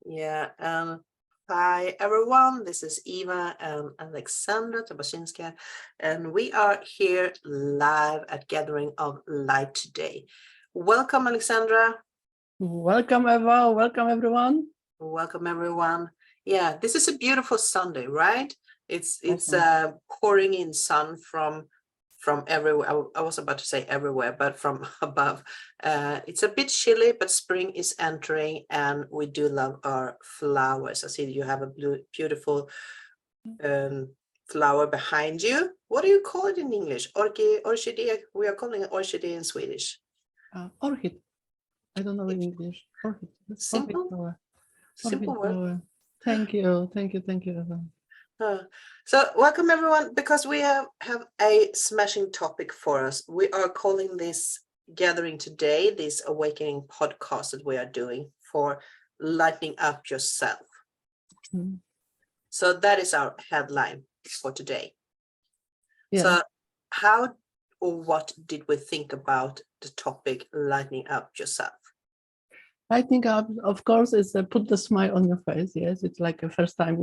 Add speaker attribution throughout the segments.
Speaker 1: Yeah. Hi, everyone. This is Eva and Alexandra Tabashinsky, and we are here live at Gathering of Light today. Welcome, Alexandra.
Speaker 2: Welcome, Eva. Welcome, everyone.
Speaker 1: Welcome, everyone. Yeah, this is a beautiful Sunday, right? It's pouring in sun from everywhere. I was about to say everywhere, but from above. It's a bit chilly, but spring is entering, and we do love our flowers. I see you have a beautiful flower behind you. What do you call it in English? Orchidea. We are calling it orchidea in Swedish.
Speaker 2: Orchid. I don't know in English. Orchid.
Speaker 1: Simple.
Speaker 2: Orchid flower.
Speaker 1: Simple
Speaker 2: Orchid
Speaker 1: word.
Speaker 2: flower. Thank you, Eva.
Speaker 1: So welcome everyone, because we have a smashing topic for us. We are calling this gathering today, this awakening podcast that we are doing for lightening up yourself. So that is our headline for today.
Speaker 2: Yeah.
Speaker 1: So how or what did we think about the topic lightening up yourself?
Speaker 2: Lightening up, of course, is put the smile on your face. Yes, it's like the first time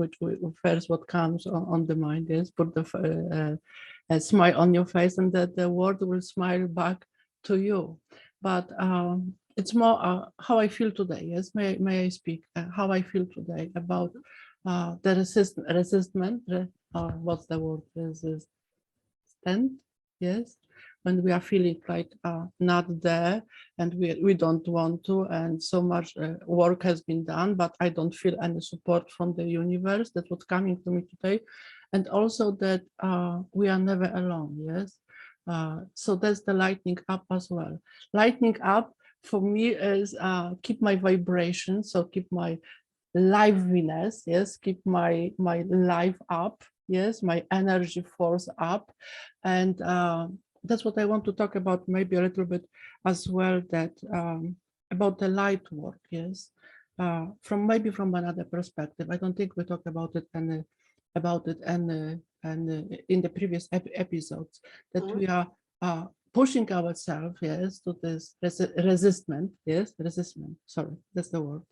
Speaker 2: first what comes on the mind. Yes, put the smile on your face, and that the world will smile back to you. But it's more how I feel today. Yes, may I speak how I feel today about the resistment. What's the word? Resistant. Yes, when we are feeling like not there, and we don't want to, and so much work has been done, but I don't feel any support from the universe. That's what's coming to me today. And also that we are never alone. Yes, so that's the lightening up as well. Lightening up for me is keep my vibration, so keep my liveliness. Yes, keep my life up. Yes, my energy force up. And that's what I want to talk about, maybe a little bit as well, that about the light work. Yes, from another perspective. I don't think we talked about it and in the previous episodes, that we are pushing ourselves, yes, to this resistment. Yes, resistment. Sorry, that's the word.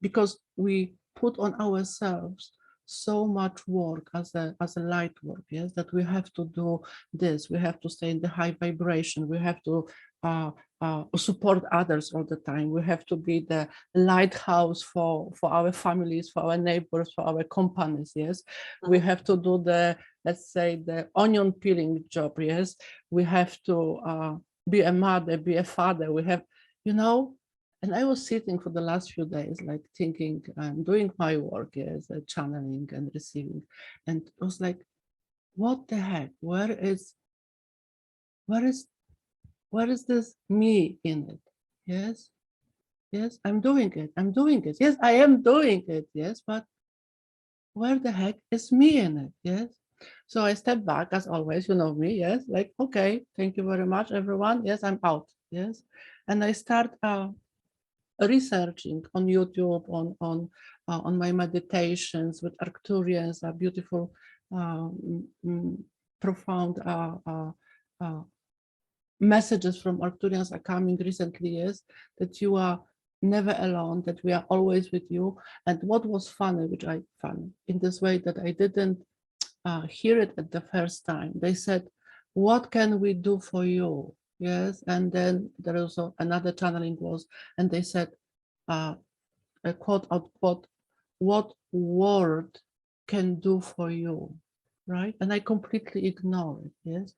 Speaker 2: Because we put on ourselves so much work as a light work, yes, that we have to do this, we have to stay in the high vibration, we have to support others all the time, we have to be the lighthouse for our families, for our neighbors, for our companies. Yes, we have to do the, let's say, the onion peeling job. Yes, we have to be a mother, be a father, we have, you know. And I was sitting for the last few days, like thinking, I'm doing my work, yes, channeling and receiving. And it was like, what the heck? Where is this me in it? Yes, yes, I'm doing it. Yes, I am doing it. Yes, but where the heck is me in it? Yes. So I step back, as always, you know me. Yes, like, okay, thank you very much, everyone. Yes, I'm out. Yes, and I start researching on YouTube, on my meditations with Arcturians, beautiful, profound messages from Arcturians are coming recently. Yes, that you are never alone, that we are always with you. And what was funny, which I found in this way, that I didn't hear it at the first time. They said, "What can we do for you?" Yes, and then there also another channeling was, and they said, a quote unquote, "What word can do for you?" Right? And I completely ignore it. Yes,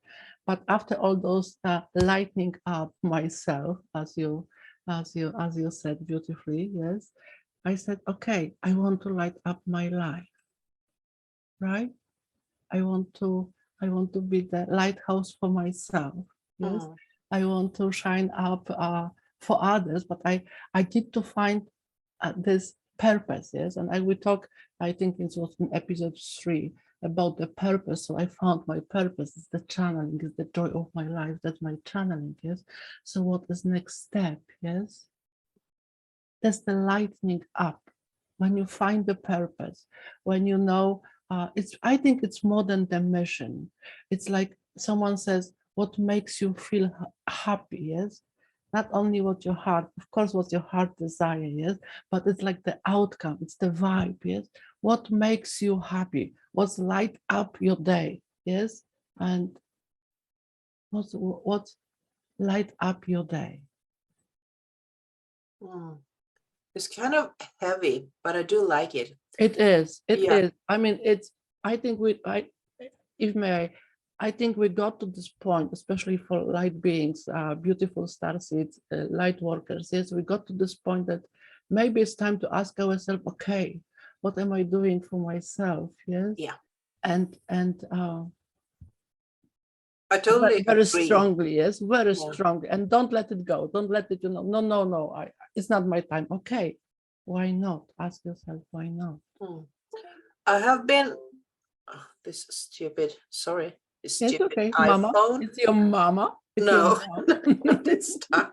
Speaker 2: but after all those lightening up myself, as you said beautifully, yes, I said, okay, I want to light up my life. Right? I want to be the lighthouse for myself. Yes, I want to shine up for others, but I need to find this purpose. Yes, and I will talk. I think it was in episode 3 about the purpose. So I found my purpose. It's the channeling. It's the joy of my life. That's my channeling. Yes. So what is next step? Yes. That's the lightening up. When you find the purpose, when you know, I think it's more than the mission. It's like someone says, what makes you feel happy? Yes. not only what your heart, of course, what your heart desire, yes, but it's like the outcome, it's the vibe, yes. What makes you happy? What's light up your day, yes, and what's light up your day?
Speaker 1: It's kind of heavy, but I do like it.
Speaker 2: It is. It
Speaker 1: Yeah.
Speaker 2: is. I mean, it's. I think if may, I think we got to this point, especially for light beings, beautiful star seeds, light workers. Yes, we got to this point that maybe it's time to ask ourselves, okay, what am I doing for myself? Yes.
Speaker 1: Yeah.
Speaker 2: And
Speaker 1: I totally
Speaker 2: very
Speaker 1: agree.
Speaker 2: strongly, yes, very
Speaker 1: Yeah.
Speaker 2: strongly, and don't let it go. Don't let it. No. It's not my time. Okay, why not? Ask yourself, why not?
Speaker 1: I have been. This stupid. Sorry. This
Speaker 2: It's
Speaker 1: stupid
Speaker 2: okay,
Speaker 1: iPhone.
Speaker 2: mama. It's your mama. It's
Speaker 1: No,
Speaker 2: your mom.
Speaker 1: not this time.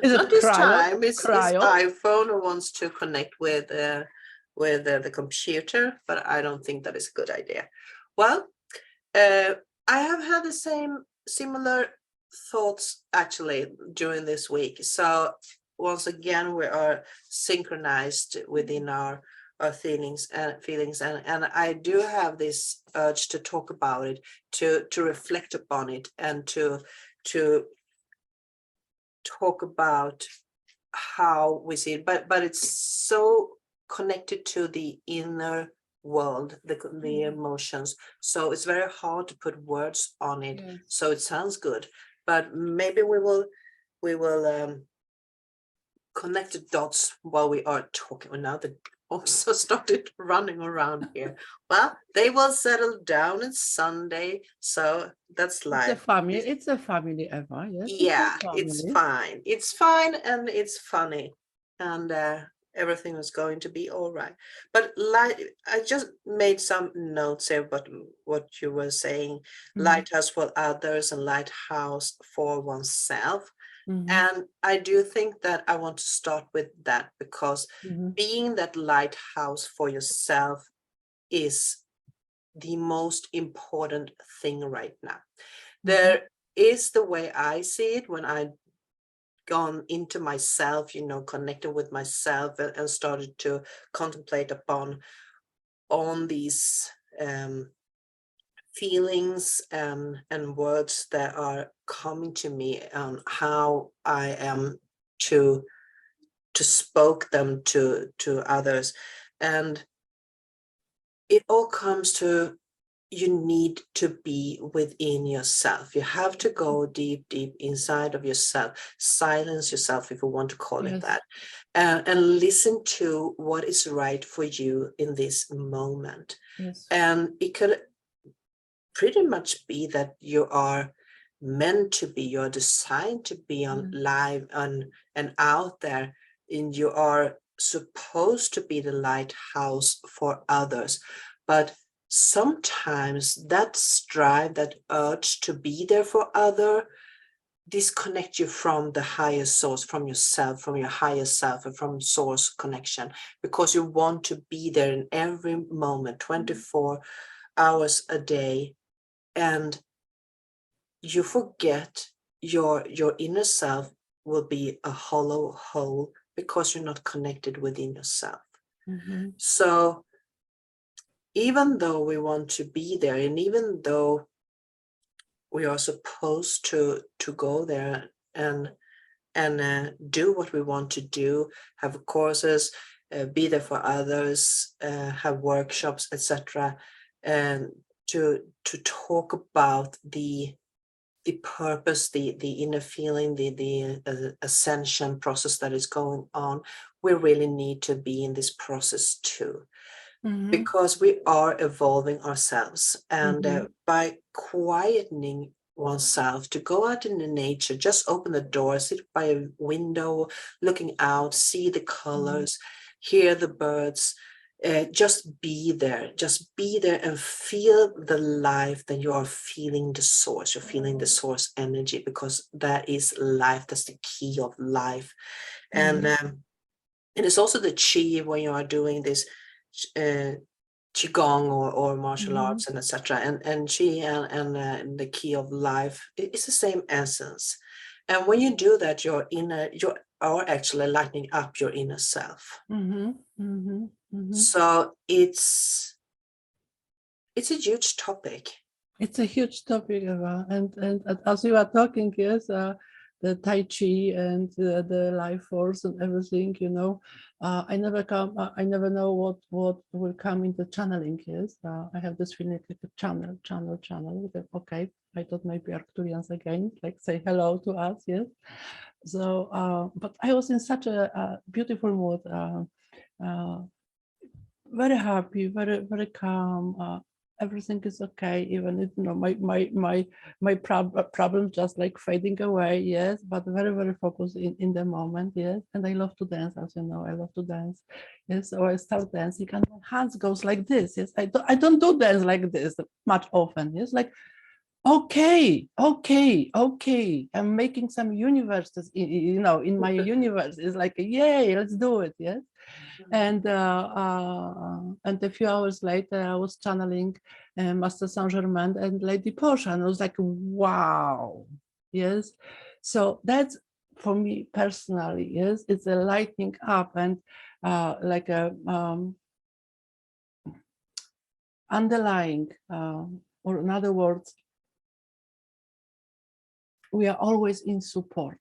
Speaker 2: Is it
Speaker 1: Not this
Speaker 2: cryo?
Speaker 1: time. It's iPhone who wants to connect with the computer, but I don't think that is a good idea. Well, I have had the similar thoughts actually during this week. So once again, we are synchronized within our feelings and I do have this urge to talk about it, to reflect upon it, and to talk about how we see it, but it's so connected to the inner world, the emotions, so it's very hard to put words on it.
Speaker 2: Yes.
Speaker 1: So it sounds good, but maybe we will connect the dots while we are talking. Well, now the also started running around here. Well, they will settle down. It's Sunday, so that's life.
Speaker 2: It's a family, Eva. Yes.
Speaker 1: Yeah, it's fine. It's fine and it's funny, and everything is going to be all right. But I just made some notes here about what you were saying. Lighthouse for others and lighthouse for oneself. And I do think that I want to start with that, because being that lighthouse for yourself is the most important thing right now. There is the way I see it when I gone into myself, connected with myself and started to contemplate upon on these feelings and words that are coming to me, how I am to spoke them to others. And it all comes to, you need to be within yourself. You have to go deep inside of yourself, silence yourself, if you want to call it that, and listen to what is right for you in this moment. And it could pretty much be that you are meant to be, you're designed to be on live and out there, and you are supposed to be the lighthouse for others. But sometimes that strive, that urge to be there for other, disconnect you from the higher source, from yourself, from your higher self, and from source connection, because you want to be there in every moment, 24 hours a day, and you forget your inner self will be a hollow hole because you're not connected within yourself. So even though we want to be there, and even though we are supposed to go there and do what we want to do, have courses, be there for others, have workshops, etc., and to talk about the purpose, the inner feeling, the ascension process that is going on, we really need to be in this process too. Because we are evolving ourselves, and by quietening oneself, to go out in the nature, just open the door, sit by a window, looking out, see the colors, hear the birds, just be there and feel the life that you are feeling, the source, you're feeling the source energy, because that is life, that's the key of life. And it's also the chi when you are doing this qigong or martial arts and etc. And chi and the key of life, it's the same essence. And when you do that, you are actually lighting up your inner self. So it's a huge topic.
Speaker 2: It's a huge topic, Eva. And as you are talking, yes, the Tai Chi and the life force and everything, you know, I never know what will come in the channeling, yes. I have this feeling like a channel. Okay, I thought maybe Arcturians again, like say hello to us, yes. So, but I was in such a beautiful mood, very happy, very calm. Everything is okay, even if, you know, my problem just like fading away, yes, but very focused in the moment, yes. And I love to dance, as you know, I love to dance, yes. So I start dancing and my hands goes like this, yes. I don't do dance like this much often, yes, like okay, I'm making some universes, you know, in my universe. It's like, yay, let's do it, yes. And a few hours later, I was channeling Master Saint Germain and Lady Portia, and I was like, wow, yes. So that's for me personally, yes, it's a lighting up and like a underlying, or in other words, we are always in support.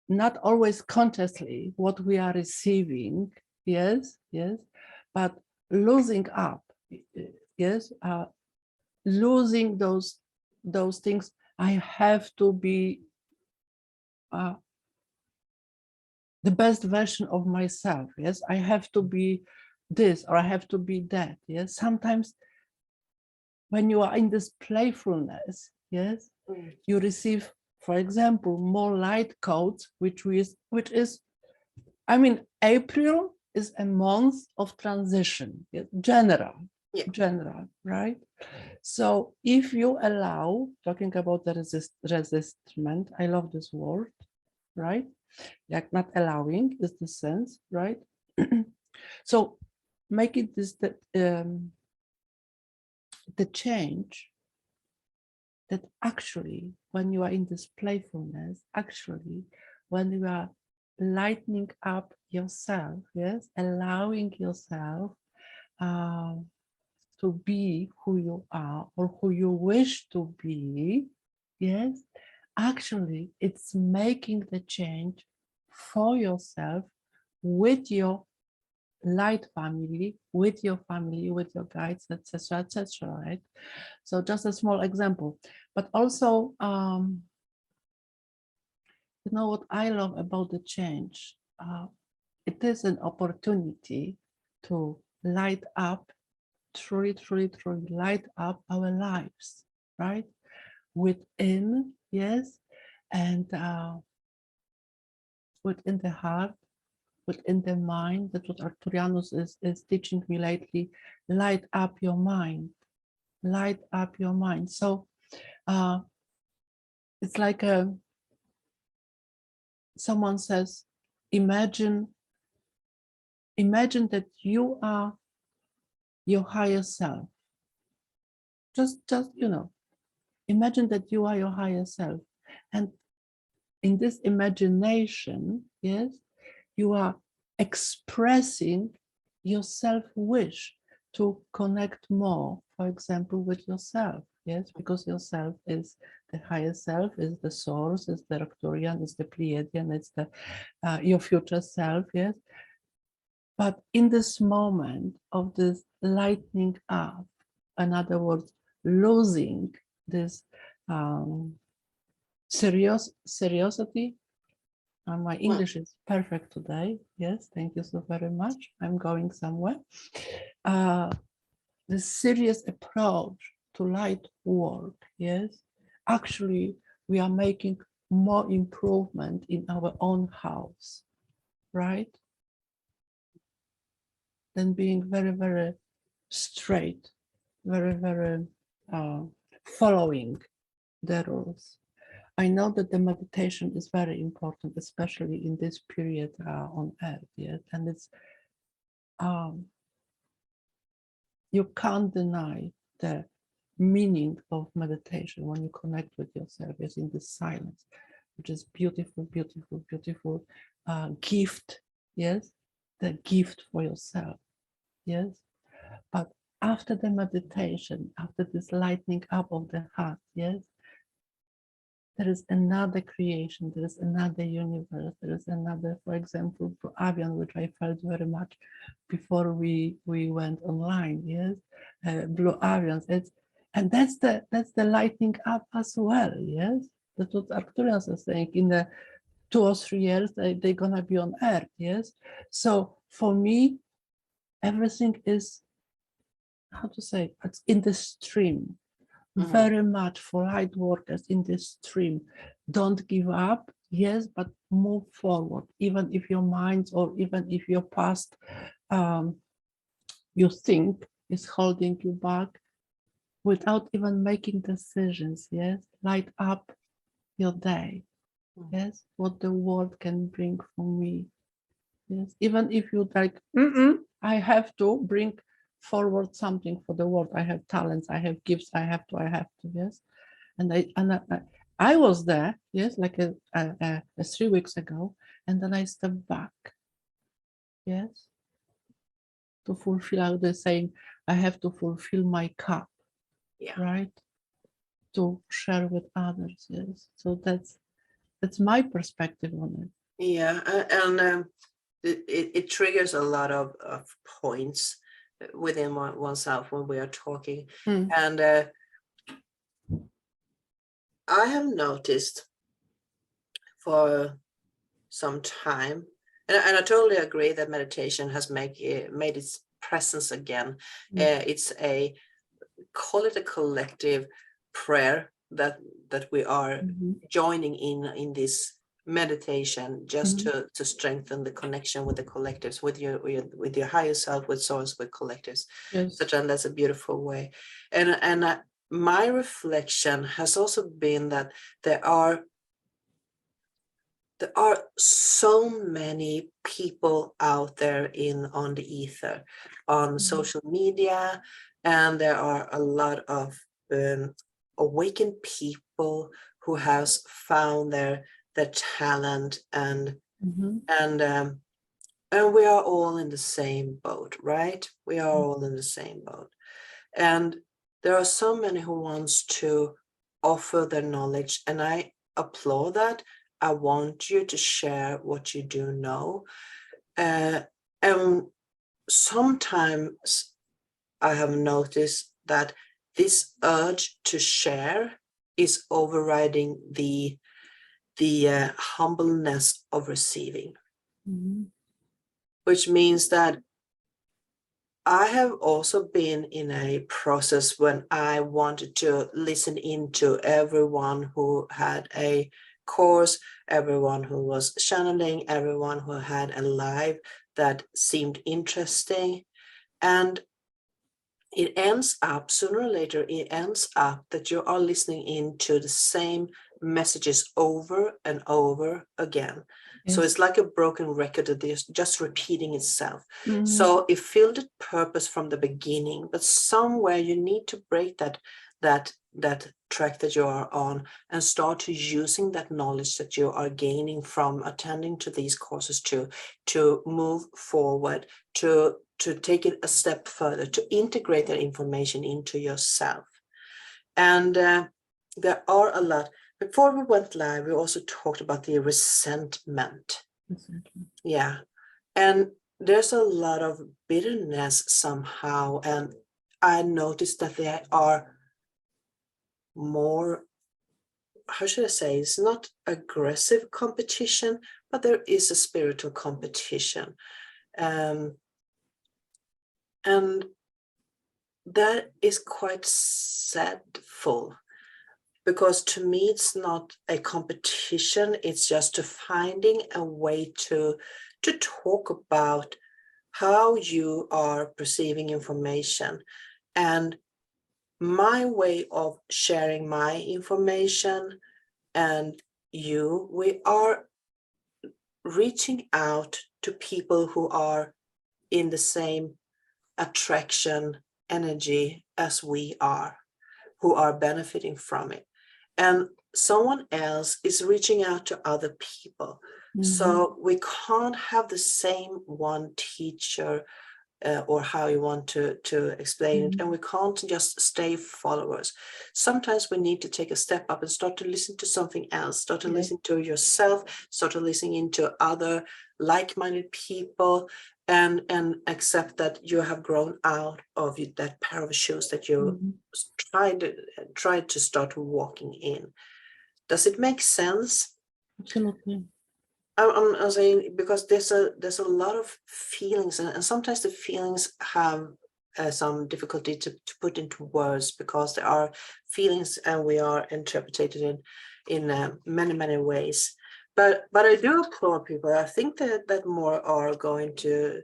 Speaker 2: Not always consciously what we are receiving, yes, but losing up, yes, losing those things. I have to be the best version of myself, yes. I have to be this or I have to be that, yes. Sometimes when you are in this playfulness, yes, you receive, for example, more light codes, which is, I mean, April is a month of transition, general, right? So if you allow, talking about the resistment, I love this word, right? Like not allowing is the sense, right? So make it this the change that actually when you are in this playfulness, actually when you are lightening up yourself, yes, allowing yourself to be who you are or who you wish to be, yes, actually it's making the change for yourself with your light family, with your family, with your guides, etc., right? So just a small example, but also, you know what I love about the change? It is an opportunity to light up, truly light up our lives, right? Within, yes, and within the heart, within the mind. That's what Arcturianus is teaching me lately. Light up your mind, light up your mind. So it's like someone says, imagine that you are your higher self. Just you know, imagine that you are your higher self, and in this imagination, yes, you are expressing your self-wish to connect more, for example, with yourself, yes, because yourself is the higher self, is the source, is the Arcturian, is the Pleiadian, it's the your future self, yes. But in this moment of this lightening up, in other words, losing this seriosity. My English is perfect today. Yes, thank you so very much. I'm going somewhere. The serious approach to light work, yes, actually we are making more improvement in our own house, right? Than being very straight, very following the rules. I know that the meditation is very important, especially in this period on Earth, yes, and it's you can't deny the meaning of meditation when you connect with yourself is in the silence, which is beautiful, beautiful, beautiful gift. Yes, the gift for yourself. Yes, but after the meditation, after this lightening up of the heart, yes, there is another creation, there is another universe, there is another, for example, avian, which I felt very much before we went online. Yes, blue avians. And that's the lightening up as well. Yes, that's what Arcturians are saying. In the 2 or 3 years, they're gonna be on Earth. Yes, so for me, everything is, how to say, it's in the stream. Very much for light workers in this stream. Don't give up, yes, but move forward, even if your minds or even if your past you think is holding you back, without even making decisions. Yes, light up your day. Yes, what the world can bring for me. Yes, even if you like, I have to bring forward something for the world. I have talents, I have gifts, I have to, yes. And I was there, yes, like 3 weeks ago, and then I stepped back, yes, to fulfill the saying, I have to fulfill my cup, right, to share with others, yes. So that's my perspective on it.
Speaker 1: Yeah, and it triggers a lot of points within oneself when we are talking. And I have noticed for some time, and I totally agree that meditation has made its presence again. It's call it a collective prayer that we are joining in this meditation, just to strengthen the connection with the collectives, with your higher self, with source, with collectives.
Speaker 2: Yes.
Speaker 1: And that's a beautiful way. And my reflection has also been that there are so many people out there on the ether, on social media, and there are a lot of awakened people who has found their talent, and we are all in the same boat, right? We are all in the same boat, and there are so many who wants to offer their knowledge, and I applaud that. I want you to share what you do know. And sometimes I have noticed that this urge to share is overriding the humbleness of receiving, which means that I have also been in a process when I wanted to listen into everyone who had a course, everyone who was channeling, everyone who had a live that seemed interesting. And it ends up, sooner or later, it ends up that you are listening into the same messages over and over again. Yes. So it's like a broken record that is just repeating itself. So it filled its purpose from the beginning, but somewhere you need to break that track that you are on and start to using that knowledge that you are gaining from attending to these courses to move forward, to take it a step further, to integrate that information into yourself. And there are a lot. Before we went live, we also talked about the resentment. Yeah. And there's a lot of bitterness somehow. And I noticed that there are more, how should I say, it's not aggressive competition, but there is a spiritual competition. And that is quite sadful, because to me, it's not a competition. It's just finding a way to talk about how you are perceiving information. And my way of sharing my information and we are reaching out to people who are in the same attraction energy as we are. who are benefiting from it. And someone else is reaching out to other people. So we can't have the same one teacher or how you want to explain it. And we can't just stay followers. Sometimes we need to take a step up and start to listen to something else, start to listen to yourself, start to listening to other like-minded people, and accept that you have grown out of that pair of shoes that you tried to start walking in. Does it make sense?
Speaker 2: Absolutely.
Speaker 1: I'm saying because there's a lot of feelings, and sometimes the feelings have some difficulty to put into words, because there are feelings and we are interpreted in many ways. But I do applaud people. I think that more are going to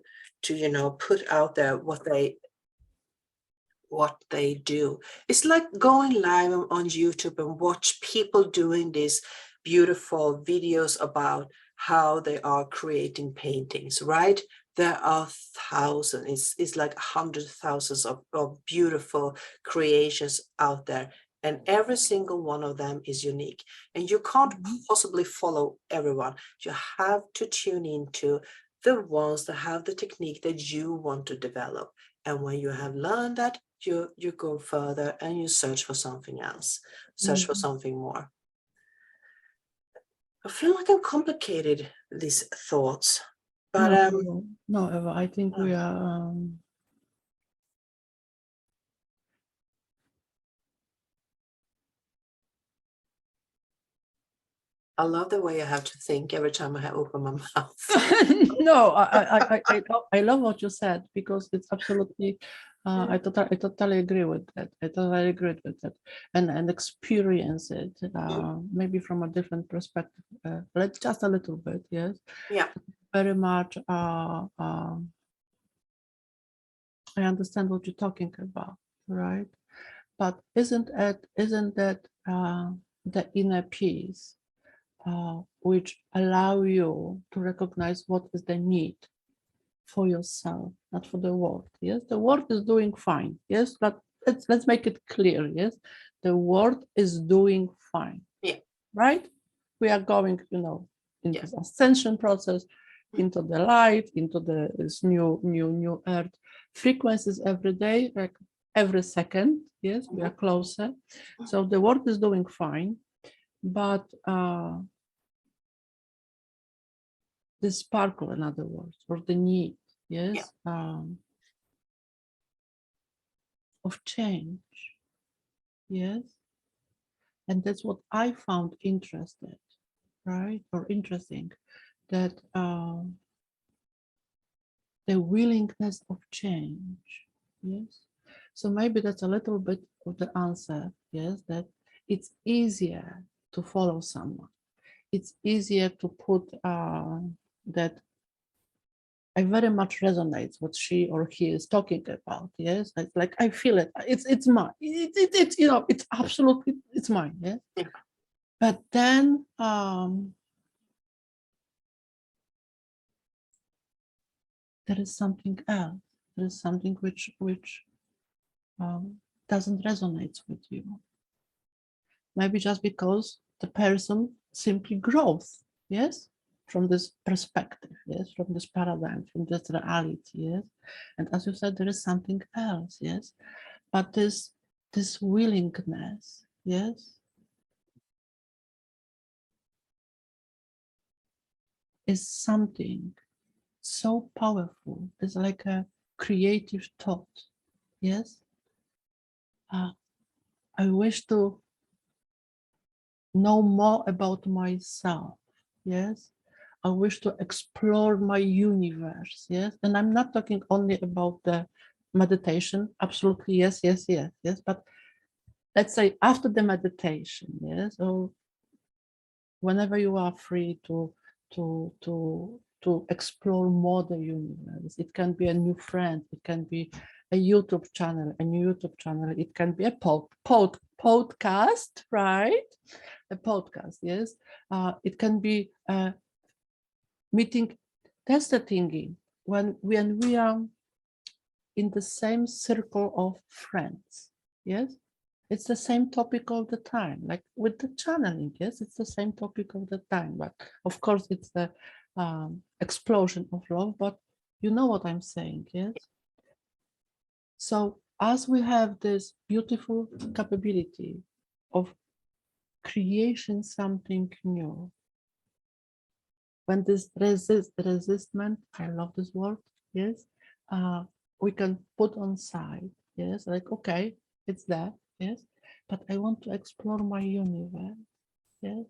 Speaker 1: put out there what they do. It's like going live on YouTube and watch people doing these beautiful videos about how they are creating paintings, right? There are thousands, it's like 100,000s of beautiful creations out there, and every single one of them is unique, and you can't possibly follow everyone. You have to tune into the ones that have the technique that you want to develop, and when you have learned that, you go further and you search for something else, search for something more. I feel like I'm complicated these thoughts, but
Speaker 2: no, Eva, I think we are.
Speaker 1: I love the way I have to think every time I open my mouth.
Speaker 2: No, I love what you said, because it's absolutely. I totally agree with that. I totally agree with that, and experience it maybe from a different perspective, like just a little bit. Yes.
Speaker 1: Yeah.
Speaker 2: Very much. I understand what you're talking about, right? But isn't that the inner peace, which allow you to recognize what is the need for yourself, not for the world? Yes, the world is doing fine. Yes, but let's make it clear. Yes, the world is doing fine.
Speaker 1: Yeah.
Speaker 2: Right? We are going, into this ascension process, into the light, into this new earth frequencies every day, like every second. Yes, we are closer. So the world is doing fine, but the sparkle, in other words, or the need, yes, of change, yes, and that's what I found interesting, that the willingness of change, yes. So maybe that's a little bit of the answer, yes, that it's easier to follow someone. It's easier to put that I very much resonates what she or he is talking about. Yes, it's like I feel it. It's mine. It's absolutely it's mine. Yes, but then there is something else. There is something which doesn't resonate with you. Maybe just because the person simply grows. Yes, from this perspective, yes, from this paradigm, from this reality, yes. And as you said, there is something else, yes. But this willingness, yes, is something so powerful. It's like a creative thought, yes. I wish to know more about myself, yes. I wish to explore my universe, yes. And I'm not talking only about the meditation, absolutely, yes. But let's say after the meditation, yes, or whenever you are free to explore more the universe. It can be a new friend, it can be a YouTube channel, it can be a podcast, right? A podcast, yes. It can be a meeting. That's the thinking. When we are in the same circle of friends, yes, It's the same topic all the time, like with the channeling. Yes, it's the same topic all the time, but of course it's the explosion of love. But you know what I'm saying, yes? So as we have this beautiful capability of creation something new, when this resistment, I love this word, yes, we can put on side, yes, like, okay, it's there, yes, but I want to explore my universe, yes,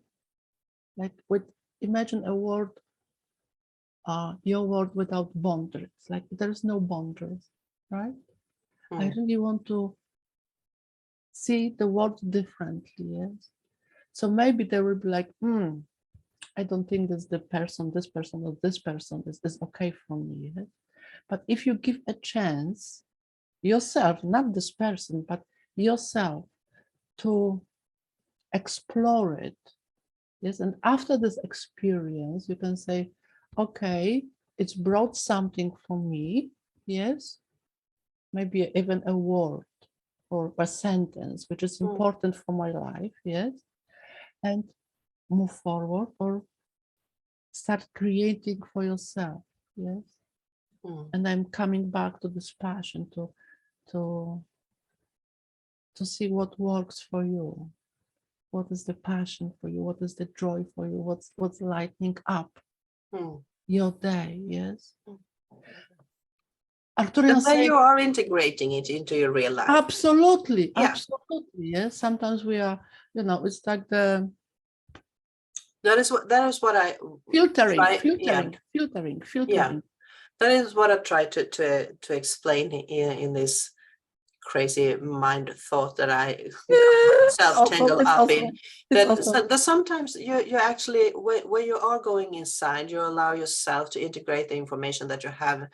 Speaker 2: like imagine a world, your world without boundaries, like there's no boundaries, right? I really want to see the world differently, yes. So maybe they will be like, I don't think this person, or this person is okay for me. Yes? But if you give a chance yourself, not this person, but yourself, to explore it, yes, and after this experience, you can say, okay, it's brought something for me, yes, maybe even a word or a sentence which is important for my life, yes, and move forward or start creating for yourself, yes. And I'm coming back to this passion to see what works for you, what is the passion for you, what is the joy for you, what's lighting up your day, yes.
Speaker 1: And then you are integrating it into your real life.
Speaker 2: Absolutely, absolutely, yes. Sometimes we are, it's like that is what
Speaker 1: I
Speaker 2: filtering.
Speaker 1: Yeah, that is what I try to explain in this crazy mind thought that I self-tangle up in. That sometimes you actually, when you are going inside, you allow yourself to integrate the information that you have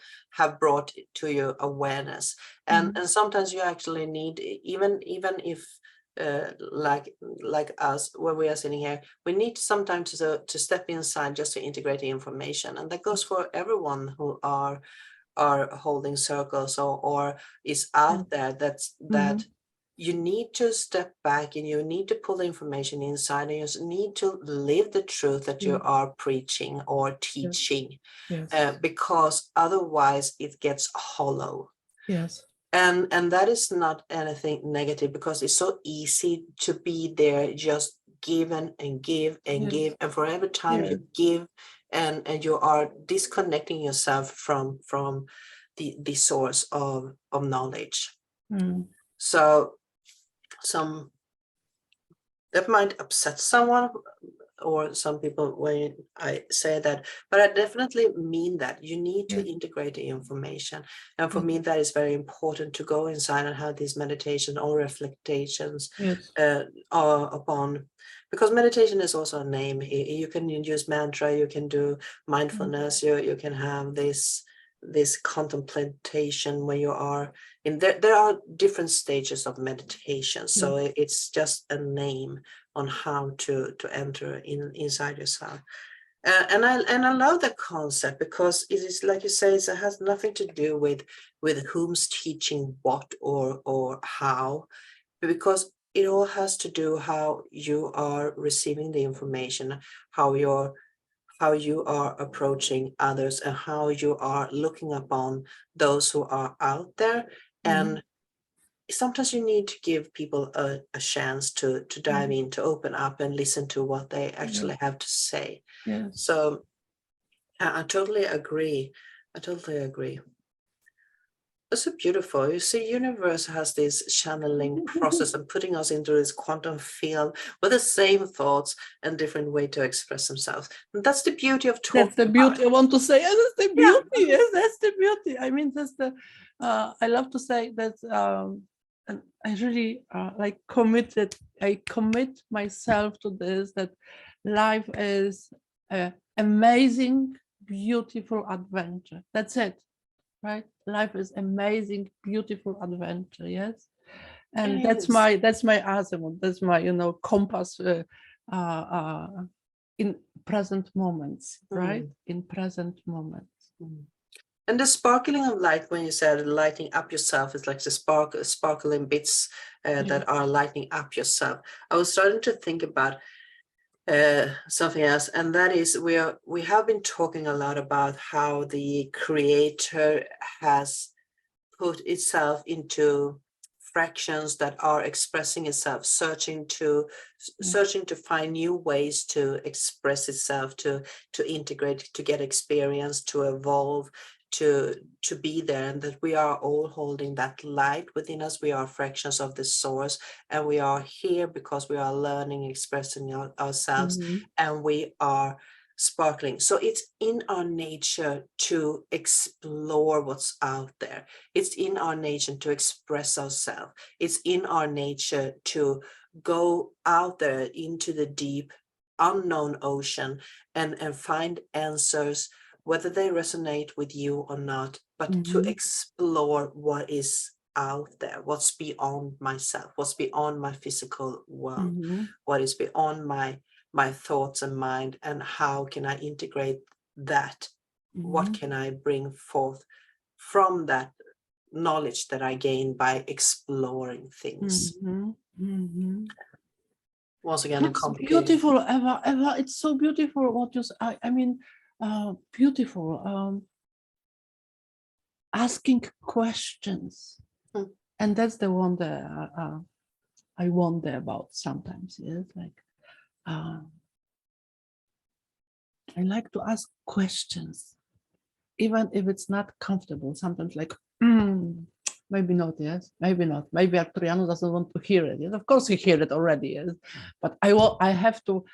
Speaker 1: brought to your awareness, and sometimes you actually need, even if like us, when we are sitting here, we need sometimes to step inside just to integrate the information, and that goes for everyone who are holding circles or is out there. That you need to step back and you need to pull the information inside, and you need to live the truth that you are preaching or teaching, because otherwise it gets hollow.
Speaker 2: Yes.
Speaker 1: And that is not anything negative, because it's so easy to be there just giving and give and give, and for every time you give and you are disconnecting yourself from the source of knowledge. So that might upset someone or some people when I say that, but I definitely mean that you need to integrate the information. And for me, that is very important, to go inside and have these meditation or reflectations upon, because meditation is also a name. You can use mantra, you can do mindfulness, you can have this contemplation where you are in there are different stages of meditation, so it's just a name on how to enter inside yourself. And I love the concept, because it is, like you say, it has nothing to do with whom's teaching what or how, because it all has to do how you are receiving the information, how you are approaching others, and how you are looking upon those who are out there. And sometimes you need to give people a chance to dive in, to open up and listen to what they actually have to say. So I totally agree. It's so beautiful. You see, universe has this channeling process and putting us into this quantum field with the same thoughts and different way to express themselves. And that's the beauty of talking.
Speaker 2: That's the beauty. I want to say, that's the beauty. Yes, that's the beauty. I mean, that's the. I love to say that. And I really committed. I commit myself to this. That life is an amazing, beautiful adventure. That's it. Right, life is amazing, beautiful adventure. Yes, and that's my azimuth. That's my compass in present moments. Right, in present moments.
Speaker 1: And the sparkling of light, when you said lighting up yourself, is like the sparkling bits that are lighting up yourself. I was starting to think about something else, and that is we have been talking a lot about how the creator has put itself into fractions that are expressing itself, searching to find new ways to express itself, to integrate, to get experience, to evolve, to be there, and that we are all holding that light within us. We are fractions of the source, and we are here because we are learning, expressing ourselves, and we are sparkling. So it's in our nature to explore what's out there. It's in our nature to express ourselves. It's in our nature to go out there into the deep unknown ocean and find answers, whether they resonate with you or not, but to explore what is out there, what's beyond myself, what's beyond my physical world, what is beyond my thoughts and mind, and how can I integrate that? What can I bring forth from that knowledge that I gain by exploring things? Once again,
Speaker 2: it's beautiful, Eva. It's so beautiful what you say. I mean, beautiful. Asking questions, and that's the one that I wonder about sometimes. Yes, like I like to ask questions, even if it's not comfortable. Sometimes, like, maybe not. Yes, maybe not. Maybe Arturiano doesn't want to hear it. Yes, of course he heard it already. Yes, but I have to,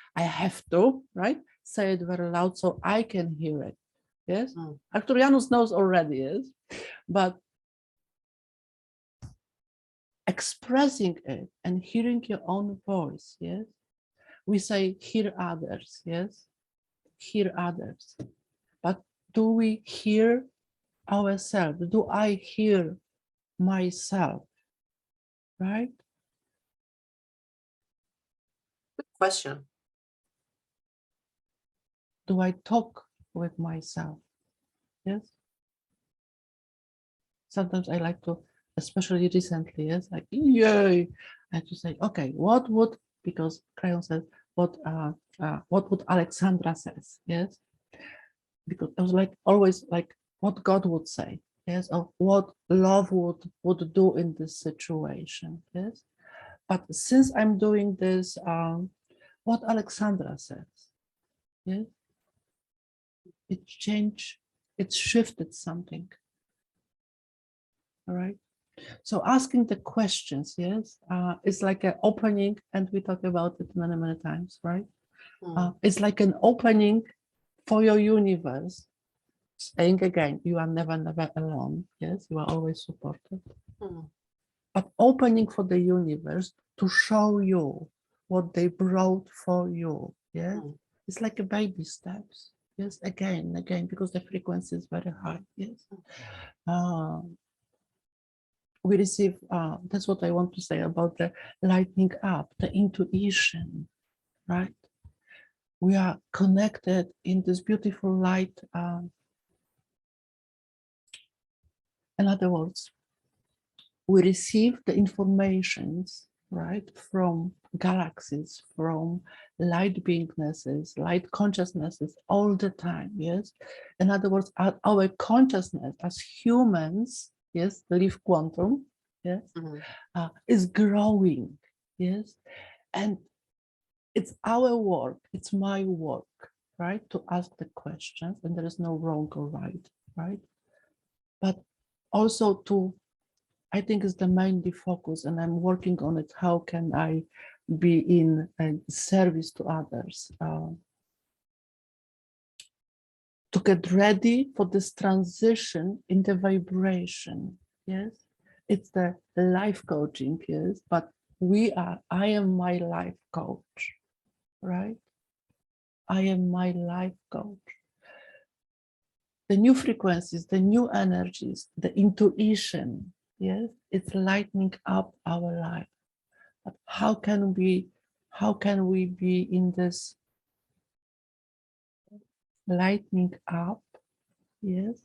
Speaker 2: right? Say it very loud so I can hear it. Yes, Arturianus knows already. Yes, but expressing it and hearing your own voice. Yes, we say hear others. Yes, hear others, but do we hear ourselves? Do I hear myself? Right?
Speaker 1: Good question.
Speaker 2: Do I talk with myself? Yes. Sometimes I like to, especially recently, yes, like yay, I have to say, okay, what would, because Crayon says, what would Alexandra says? Yes. Because I was like always like what God would say, yes, or what love would do in this situation, yes. But since I'm doing this, what Alexandra says, yes, it changed, it shifted something. All right. So asking the questions, yes, it's like an opening, and we talked about it many, many times, right? It's like an opening for your universe. Saying again, you are never, never alone. Yes, you are always supported. But opening for the universe to show you what they brought for you. Yeah, it's like a baby steps. Yes, again, because the frequency is very high. Yes. We receive, that's what I want to say about the lighting up, the intuition, right? We are connected in this beautiful light. In other words, we receive the informations, right, from galaxies, from light beingnesses, light consciousnesses all the time, yes? In other words, our consciousness as humans, yes, live quantum, yes, is growing, yes? And it's our work, it's my work, right, to ask the questions, and there is no wrong or right? But also to, I think is the main focus, and I'm working on it. How can I be in service to others? To get ready for this transition in the vibration, yes? It's the life coaching, yes? But I am my life coach, right? I am my life coach. The new frequencies, the new energies, the intuition, yes, it's lightening up our life. But how can we be in this lightening up, yes,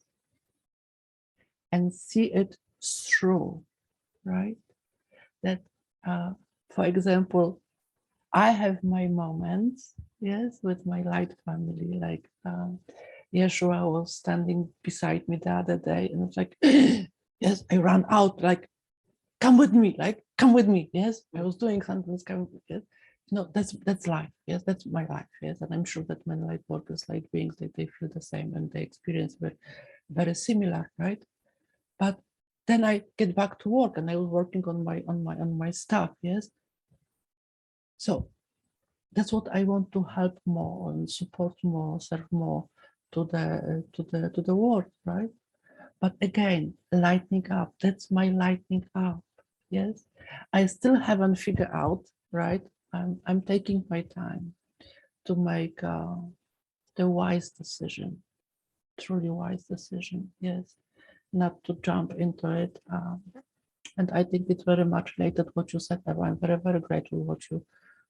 Speaker 2: and see it through, right? That, for example, I have my moments, yes, with my light family. Like Yeshua was standing beside me the other day, and it's like, yes, I ran out, like, come with me, like, come with me. Yes, I was doing something, come with me. Yes. No, that's life. Yes, that's my life. Yes, and I'm sure that many light workers, light beings, they feel the same and they experience very similar, right? But then I get back to work, and I was working on my stuff. Yes, so that's what I want to help more and support more, serve more to the world, right? But again, lightening up. That's my lightening up. Yes, I still haven't figured out, right? I'm taking my time to make the wise decision, truly wise decision. Yes, not to jump into it. And I think it's very much related what you said, Eva. I'm very grateful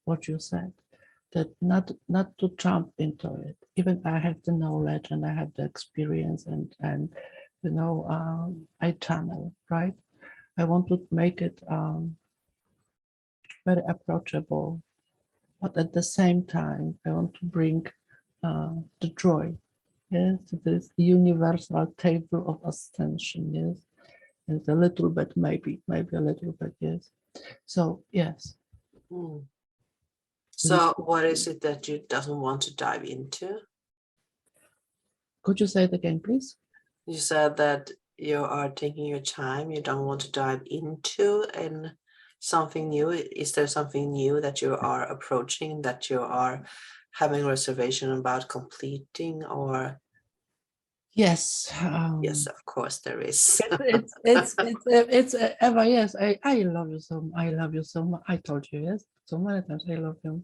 Speaker 2: what you said. That not to jump into it. Even I have the knowledge and I have the experience and you know I channel, right? I want to make it very approachable, but at the same time I want to bring the joy, yes, to this universal table of ascension, yes, and a little bit, maybe a little bit, yes. So yes.
Speaker 1: So what is it that you doesn't want to dive into?
Speaker 2: Could you say it again, please?
Speaker 1: You said that you are taking your time, you don't want to dive into and something new. Is there something new that you are approaching, that you are having a reservation about completing, or?
Speaker 2: Yes.
Speaker 1: Yes, of course there is.
Speaker 2: It's Eva. Yes, I love you so. I love you so much. I told you, yes, so many times I love you.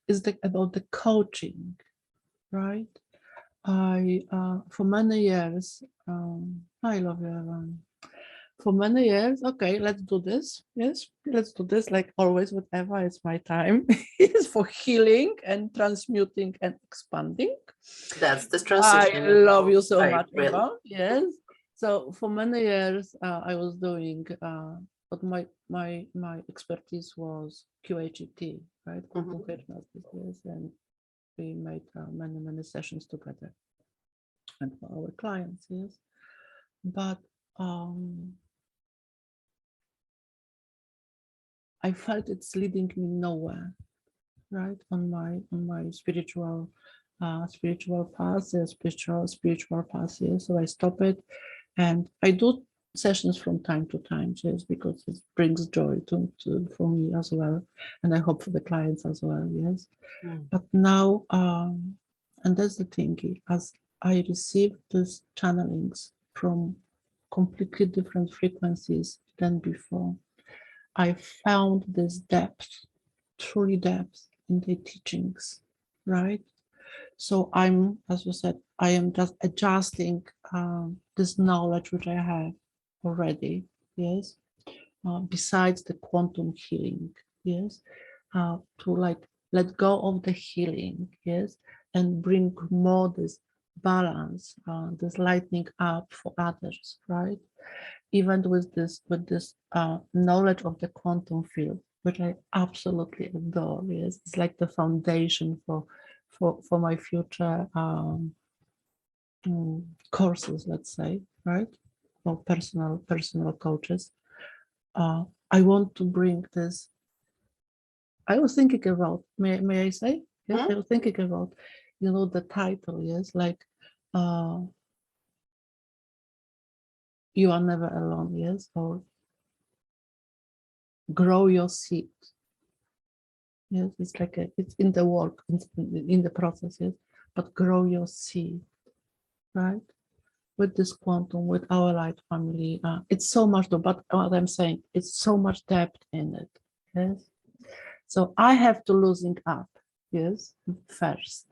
Speaker 2: It's about the coaching, right? I for many years, I love you, Eva. For many years, okay, let's do this. Yes, let's do this. Like always with Eva, it's my time. It's for healing and transmuting and expanding.
Speaker 1: That's the
Speaker 2: I
Speaker 1: transition.
Speaker 2: love you so
Speaker 1: I
Speaker 2: much,
Speaker 1: really.
Speaker 2: Eva. Yes. So for many years, I was doing, but my expertise was QHET, right? Quantum hypnosis, yes, and we made many sessions together, and for our clients, yes. But I felt it's leading me nowhere, right? On my spiritual path, spiritual path, yes. So I stop it. And I do sessions from time to time, just because it brings joy for me as well. And I hope for the clients as well, yes. But now, and that's the thing, as I receive these channelings from completely different frequencies than before, I found this depth, truly depth in the teachings, right? So I'm, as you said, I am just adjusting this knowledge which I have already, yes, besides the quantum healing, yes, to like let go of the healing, yes, and bring more this balance, this lightening up for others, right? Even with this knowledge of the quantum field, which I absolutely adore, yes, it's like the foundation for my future courses, let's say, right? Or personal coaches. I want to bring this. I was thinking about, may I say? Yes, I was thinking about, the title, yes, like you are never alone, yes, or grow your seed. Yes, it's like it's in the work, in the process, yes, but grow your seed, right? With this quantum, with our light family, it's so much, but what I'm saying, it's so much depth in it, yes. So I have to loosen up, yes, first,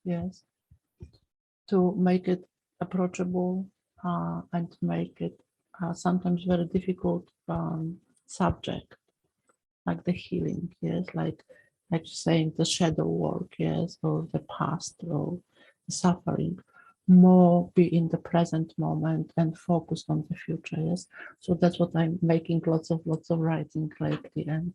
Speaker 2: yes, to make it approachable and make it sometimes very difficult subject, like the healing, yes, like saying the shadow work, yes, or the past or the suffering. more be in the present moment and focus on the future. Yes, so that's what I'm making lots of writing lately, and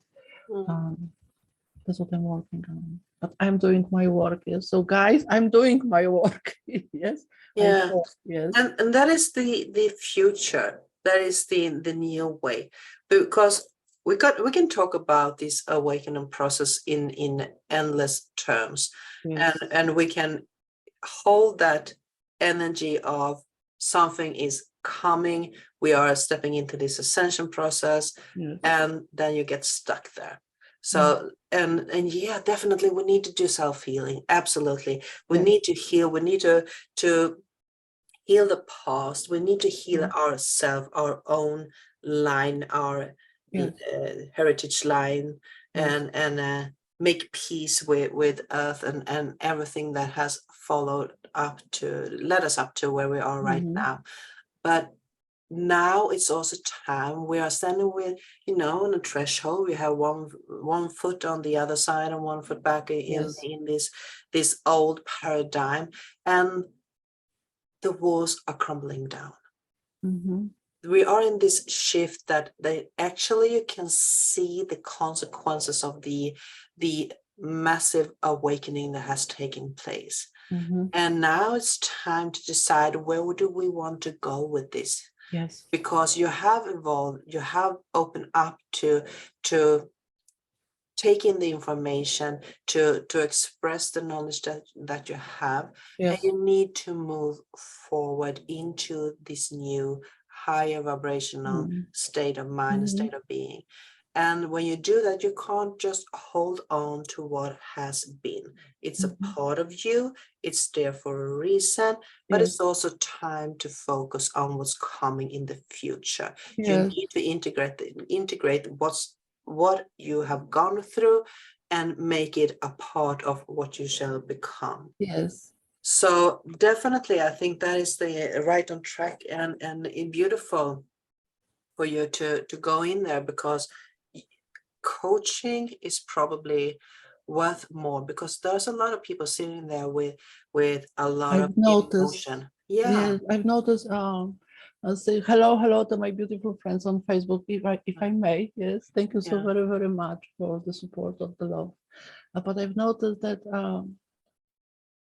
Speaker 2: that's what I'm working on. But I'm doing my work. Yes, so guys, I'm doing my work. Yes,
Speaker 1: Yeah.
Speaker 2: yes,
Speaker 1: And that is the future. That is the new way, because we can talk about this awakening process in endless terms,
Speaker 2: yes,
Speaker 1: and we can hold that energy of something is coming. We are stepping into this ascension process,
Speaker 2: yes,
Speaker 1: and then you get stuck there. So and yeah, definitely we need to do self-healing. Absolutely, we
Speaker 2: yes,
Speaker 1: need to heal. We need to heal the past. We need to heal ourselves, our own line, our
Speaker 2: yes,
Speaker 1: heritage line,
Speaker 2: yes,
Speaker 1: and make peace with earth and everything that has followed up to led us up to where we are right now. But now it's also time we are standing with, on a threshold. We have one foot on the other side and one foot back in
Speaker 2: yes,
Speaker 1: in this old paradigm, and the walls are crumbling down. We are in this shift that actually you can see the consequences of the massive awakening that has taken place. And now it's time to decide, where do we want to go with this?
Speaker 2: yes,
Speaker 1: Because you have evolved, you have opened up to take in the information, to express the knowledge that you have, and
Speaker 2: yes,
Speaker 1: you need to move forward into this new higher vibrational state of mind, state of being. And when you do that, you can't just hold on to what has been. It's a part of you, it's there for a reason, but it's
Speaker 2: yes,
Speaker 1: also time to focus on what's coming in the future. You
Speaker 2: yes,
Speaker 1: need to integrate what you have gone through and make it a part of what you shall become.
Speaker 2: yes,
Speaker 1: So definitely, I think that is the right on track, and beautiful for you to go in there, because coaching is probably worth more, because there's a lot of people sitting there with a lot of
Speaker 2: I've noticed.
Speaker 1: emotion. Yeah.
Speaker 2: Yes, I've noticed. I'll say hello to my beautiful friends on Facebook, if I may. Yes, thank you so
Speaker 1: Yeah.
Speaker 2: very much for the support of the love. But I've noticed that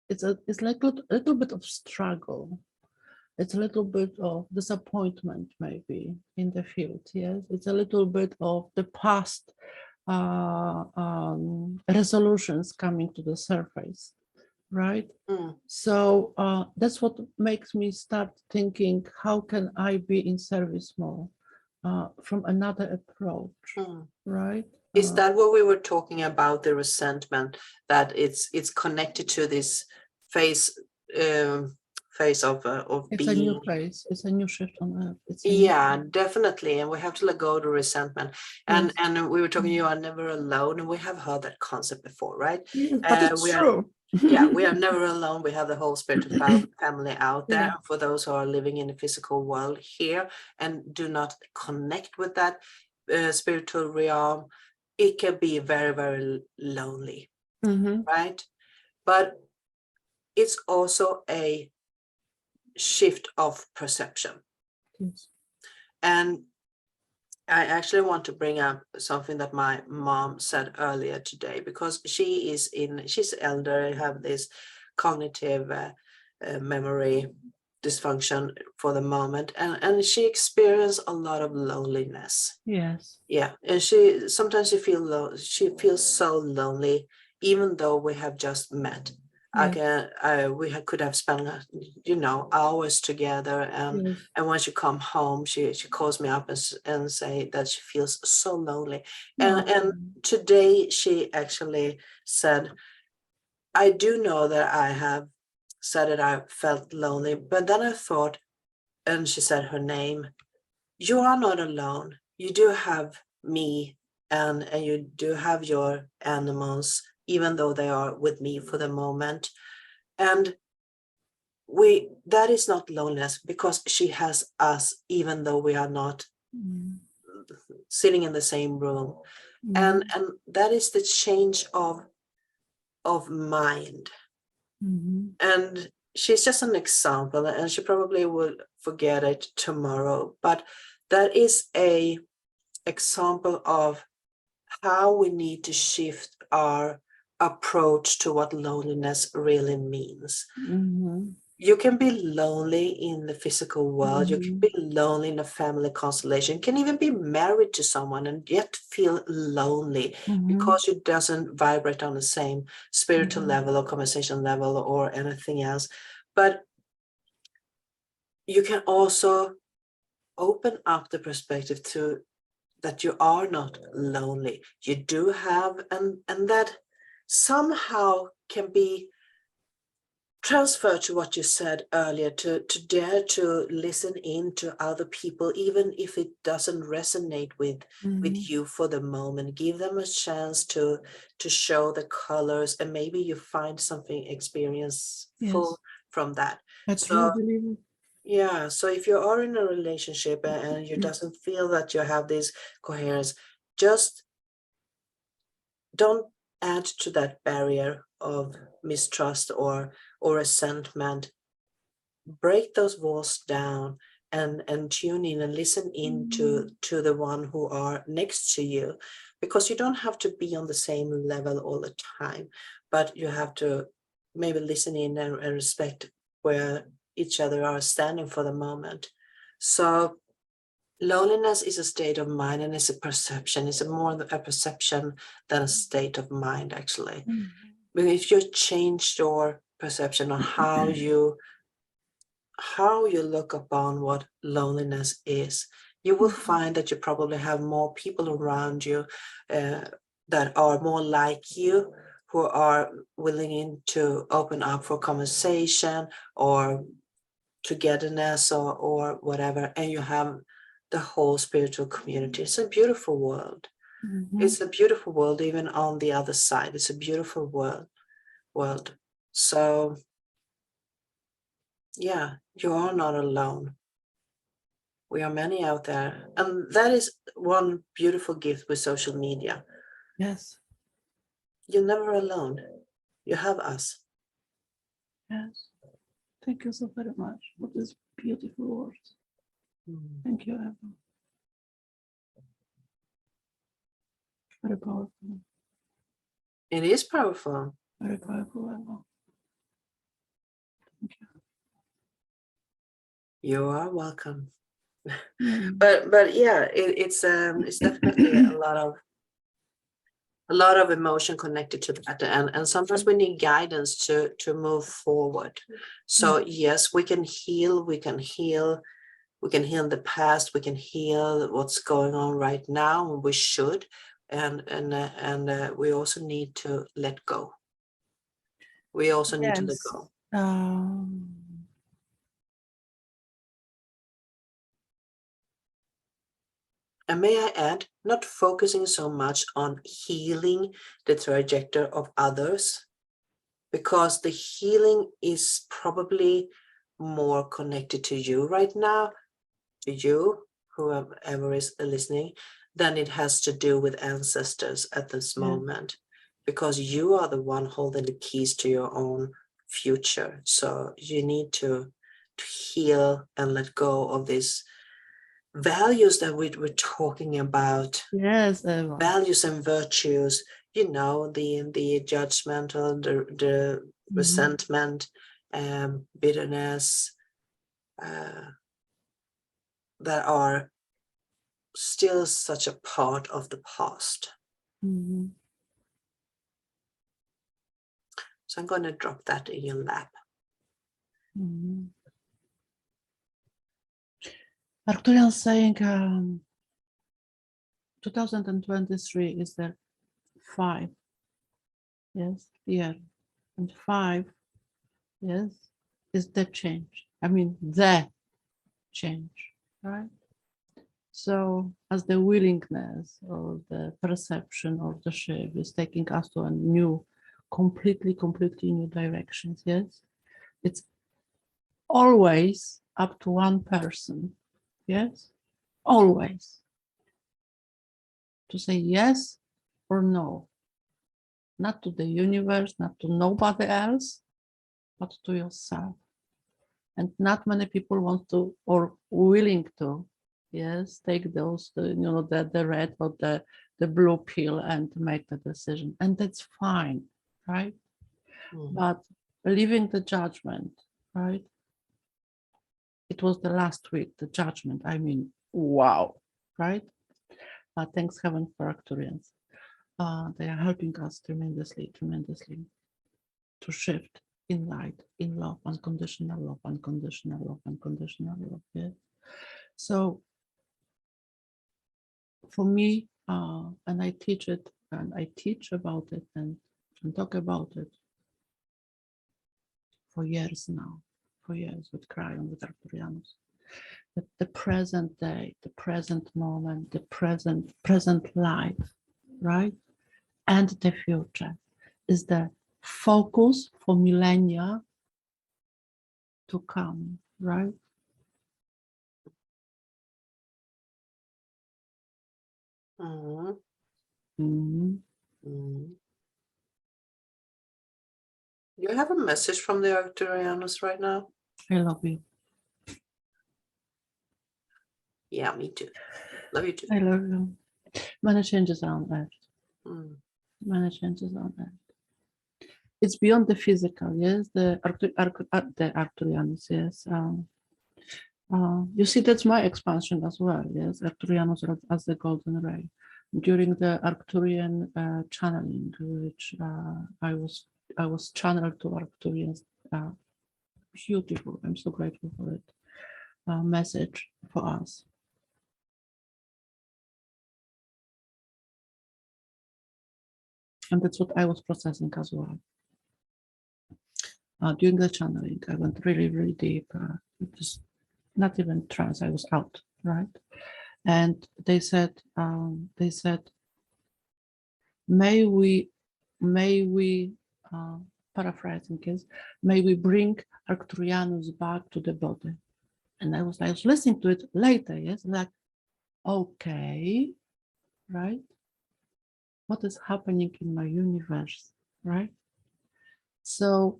Speaker 2: it's like a little bit of struggle. It's a little bit of disappointment, maybe, in the field. Yes, it's a little bit of the past resolutions coming to the surface, right? So that's what makes me start thinking, how can I be in service more from another approach, right?
Speaker 1: Is that what we were talking about, the resentment, that it's connected to this phase phase of
Speaker 2: It's a
Speaker 1: being?
Speaker 2: new phase. It's a new shift on earth. It's a
Speaker 1: Yeah, definitely. And we have to let go of the resentment.
Speaker 2: yes.
Speaker 1: And we were talking, you are never alone. And we have heard that concept before, right?
Speaker 2: Yes, but it's
Speaker 1: We are,
Speaker 2: true.
Speaker 1: yeah, we are never alone. We have the whole spiritual family out there.
Speaker 2: Yeah.
Speaker 1: For those who are living in the physical world here and do not connect with that spiritual realm, it can be very, very lonely, right? But it's also a shift of perception.
Speaker 2: Yes.
Speaker 1: And I actually want to bring up something that my mom said earlier today, because she's elder, have this cognitive memory dysfunction for the moment, and she experienced a lot of loneliness.
Speaker 2: Yes.
Speaker 1: Yeah, and sometimes she feels so lonely, even though we have just met. Could have spent hours together,
Speaker 2: Yes.
Speaker 1: and when she come home, she calls me up and say that she feels so lonely.
Speaker 2: No.
Speaker 1: And today she actually said, I do know that I have said that I felt lonely, but then I thought, and she said her name, you are not alone. You do have me, and you do have your animals, even though they are with me for the moment. And that is not loneliness, because she has us, even though we are not sitting in the same room. And that is the change of mind. And she's just an example, and she probably will forget it tomorrow, but that is a example of how we need to shift our approach to what loneliness really means.
Speaker 2: Mhm.
Speaker 1: You can be lonely in the physical world, you can
Speaker 2: Mhm.
Speaker 1: be lonely in a family constellation, you can even be married to someone and yet feel lonely
Speaker 2: Mhm.
Speaker 1: because it doesn't vibrate on the same spiritual
Speaker 2: Mhm.
Speaker 1: level or conversation level or anything else. But you can also open up the perspective to that you are not lonely. You do have, and that somehow can be transferred to what you said earlier, to dare to listen in to other people, even if it doesn't resonate with
Speaker 2: Mhm.
Speaker 1: you for the moment. Give them a chance to show the colors, and maybe you find something experienceful
Speaker 2: Yes,
Speaker 1: from that.
Speaker 2: I truly
Speaker 1: So
Speaker 2: believe it.
Speaker 1: yeah, so if you are in a relationship and you doesn't feel that you have this coherence, just don't add to that barrier of mistrust or resentment. Break those walls down and tune in and listen in to the one who are next to you, because you don't have to be on the same level all the time, but you have to maybe listen in and respect where each other are standing for the moment. So loneliness is a state of mind, and it's a perception. It's more a perception than a state of mind, actually.
Speaker 2: Mhm.
Speaker 1: But if you change your perception on how you look upon what loneliness is, you will find that you probably have more people around you uh, that are more like you, who are willing to open up for conversation or togetherness or whatever, and you have the whole spiritual community. It's a beautiful world.
Speaker 2: Mhm.
Speaker 1: It's a beautiful world, even on the other side. It's a beautiful world. So yeah, you are not alone. We are many out there. And that is one beautiful gift with social media.
Speaker 2: Yes,
Speaker 1: You're never alone. You have us.
Speaker 2: yes. Thank you so very much for these beautiful words.
Speaker 1: Mm.
Speaker 2: Thank you, Eva. Very powerful.
Speaker 1: It is powerful.
Speaker 2: Very powerful, Eva. Thank you.
Speaker 1: You are welcome.
Speaker 2: Mm.
Speaker 1: But yeah, it's definitely a lot of emotion connected to that, and sometimes we need guidance to move forward. So yes, we can heal, we can heal the past, we can heal what's going on right now, and we should, and we also need to let go. We also need to let
Speaker 2: Yes.
Speaker 1: go. And may I add, not focusing so much on healing the trajectory of others, because the healing is probably more connected to you right now, to you, whoever is listening, than it has to do with ancestors at this
Speaker 2: Yeah.
Speaker 1: moment, because you are the one holding the keys to your own future. So you need to heal and let go of these values that we were talking about,
Speaker 2: Yes, Eva.
Speaker 1: values and virtues, the judgmental, the
Speaker 2: Mhm.
Speaker 1: resentment, bitterness, that are still such a part of the past.
Speaker 2: Mhm.
Speaker 1: So I'm going to drop that in your lap.
Speaker 2: Mhm. Arcturian saying 2023 is the 5, yes, year, and 5, yes, is the change. I mean, the change, right? So as the willingness or the perception of the shift is taking us to a new, completely new directions, yes, it's always up to one person, yes, always, to say yes or no, not to the universe, not to nobody else, but to yourself. And not many people want to or willing to, yes, take those, the red or the blue pill and make the decision. And that's fine, right? But leaving the judgment, right? It was the last week, the judgment. I mean, wow, right? Thanks heaven for Arcturians. They are helping us tremendously to shift in light, in love, unconditional love, unconditional love, unconditional love. Yeah. So for me, and I teach it, and I teach about it and talk about it for years now, for years with Cryon, with Arcturianus. That the present day, the present moment, the present life, right? And the future is the focus for millennia to come, right?
Speaker 1: You have a message from the Arcturianus right now?
Speaker 2: I love you.
Speaker 1: Yeah, me too. Love you too.
Speaker 2: I love you. Many changes are on earth. Many changes on earth. It's beyond the physical, yes, the Arcturianus, yes. You see, that's my expansion as well, yes, Arcturianus as the golden ray. During the Arcturian channeling, which I was channeled to Arcturians, beautiful, I'm so grateful for it, message for us. And that's what I was processing as well. During the channeling, I went really, really deep. Just not even trance, I was out, right? And they said, may we, paraphrasing is, may we bring Arcturianus back to the body. And I was listening to it later, yes, like, okay, right? What is happening in my universe, right? So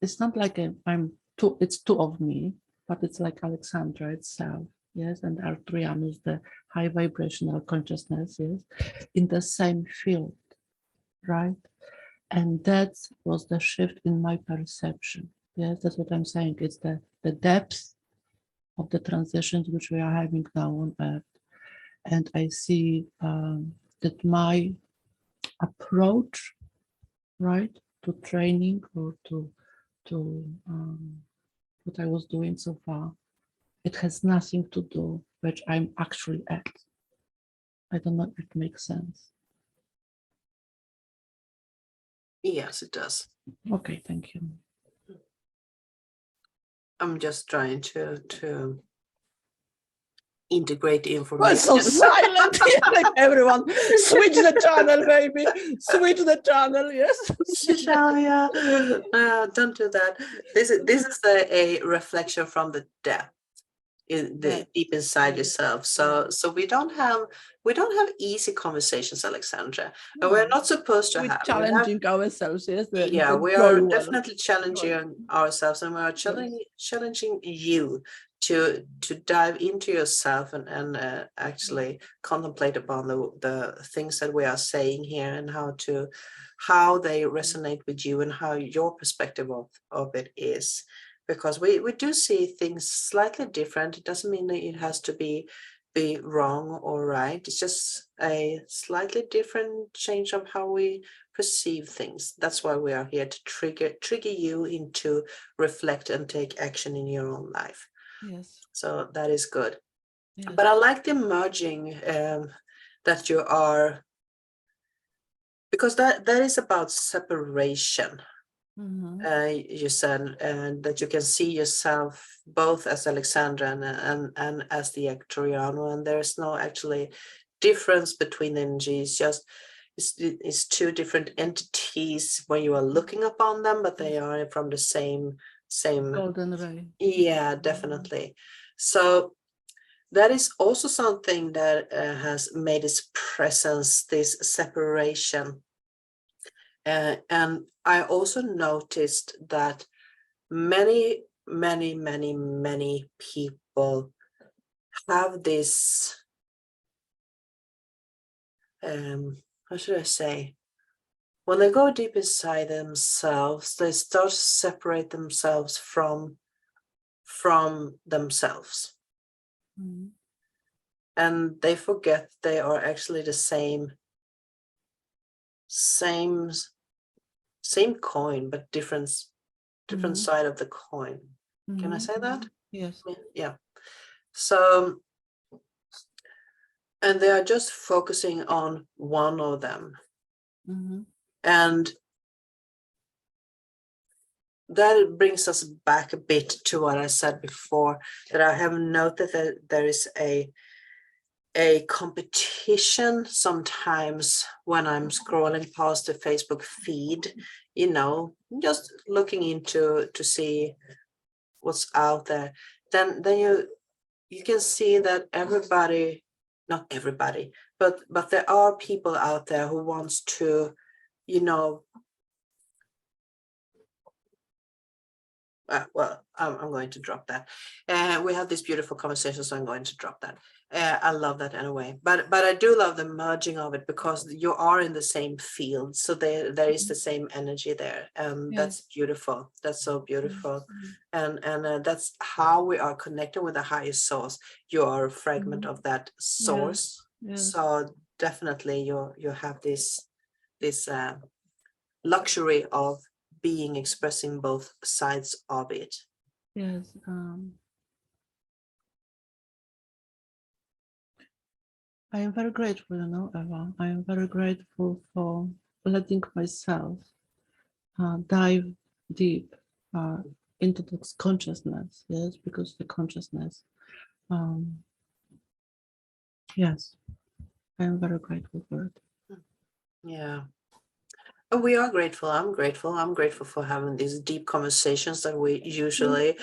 Speaker 2: it's not like it's two of me, but it's like Alexandra itself, yes, and Arcturianus, the high vibrational consciousness, yes, in the same field, right? And that was the shift in my perception. Yes, that's what I'm saying. It's the depth of the transitions which we are having now on Earth. And I see that my approach, right, to training or to what I was doing so far, it has nothing to do with I'm actually at. I don't know if it makes sense.
Speaker 1: Yes, it does.
Speaker 2: Okay, thank you.
Speaker 1: I'm just trying to integrate the information.
Speaker 2: Well, so silent, like everyone. Switch the channel, baby. Switch the channel, yes.
Speaker 1: Don't do that. This is a reflection from the depth, in the deep inside yourself. So we don't have easy conversations, Alexandra, and we're not supposed to have
Speaker 2: challenging ourselves. Yes,
Speaker 1: we are definitely challenging ourselves, and we are challenging you to dive into yourself and actually contemplate upon the things that we are saying here, and how they resonate with you and how your perspective of it is. Because we do see things slightly different. It doesn't mean that it has to be wrong or right. It's just a slightly different change of how we perceive things. That's why we are here, to trigger you into reflect and take action in your own life.
Speaker 2: Yes.
Speaker 1: So that is good.
Speaker 2: Yes.
Speaker 1: But I like the merging that you are, because that is about separation. You said, and that you can see yourself both as Alexandra and as the Arcturiano, and there's no actually difference between the energies. Just it's two different entities when you are looking upon them, but they are from the same
Speaker 2: golden ray.
Speaker 1: Yeah, definitely. So that is also something that has made its presence, this separation. And I also noticed that many people have this, how should I say, when they go deep inside themselves, they start to separate themselves from themselves.
Speaker 2: Mhm.
Speaker 1: And they forget they are actually the same coin, but different
Speaker 2: Mhm.
Speaker 1: side of the coin. Can I
Speaker 2: Mhm.
Speaker 1: say that?
Speaker 2: Yes.
Speaker 1: Yeah. So, and they are just focusing on one of them.
Speaker 2: Mhm.
Speaker 1: And that brings us back a bit to what I said before, that I have noted that there is a competition sometimes when I'm scrolling past the Facebook feed, just looking into to see what's out there. Then you can see that not everybody, but there are people out there who wants to, well, I'm going to drop that. We have this beautiful conversation, so I'm going to drop that. I love that anyway, but I do love the merging of it, because you are in the same field, so there is the same energy there, and
Speaker 2: Yes.
Speaker 1: that's beautiful. That's so beautiful,
Speaker 2: Mhm.
Speaker 1: and that's how we are connecting with the highest source. You are a fragment
Speaker 2: Mhm.
Speaker 1: of that source,
Speaker 2: Yes.
Speaker 1: so definitely you have this luxury of expressing both sides of it.
Speaker 2: Yes. I am very grateful, Eva. I am very grateful for letting myself dive deep into this consciousness. Yes, because the consciousness. Yes, I am very grateful for it.
Speaker 1: Yeah. And we are grateful. I'm grateful. I'm grateful for having these deep conversations that we usually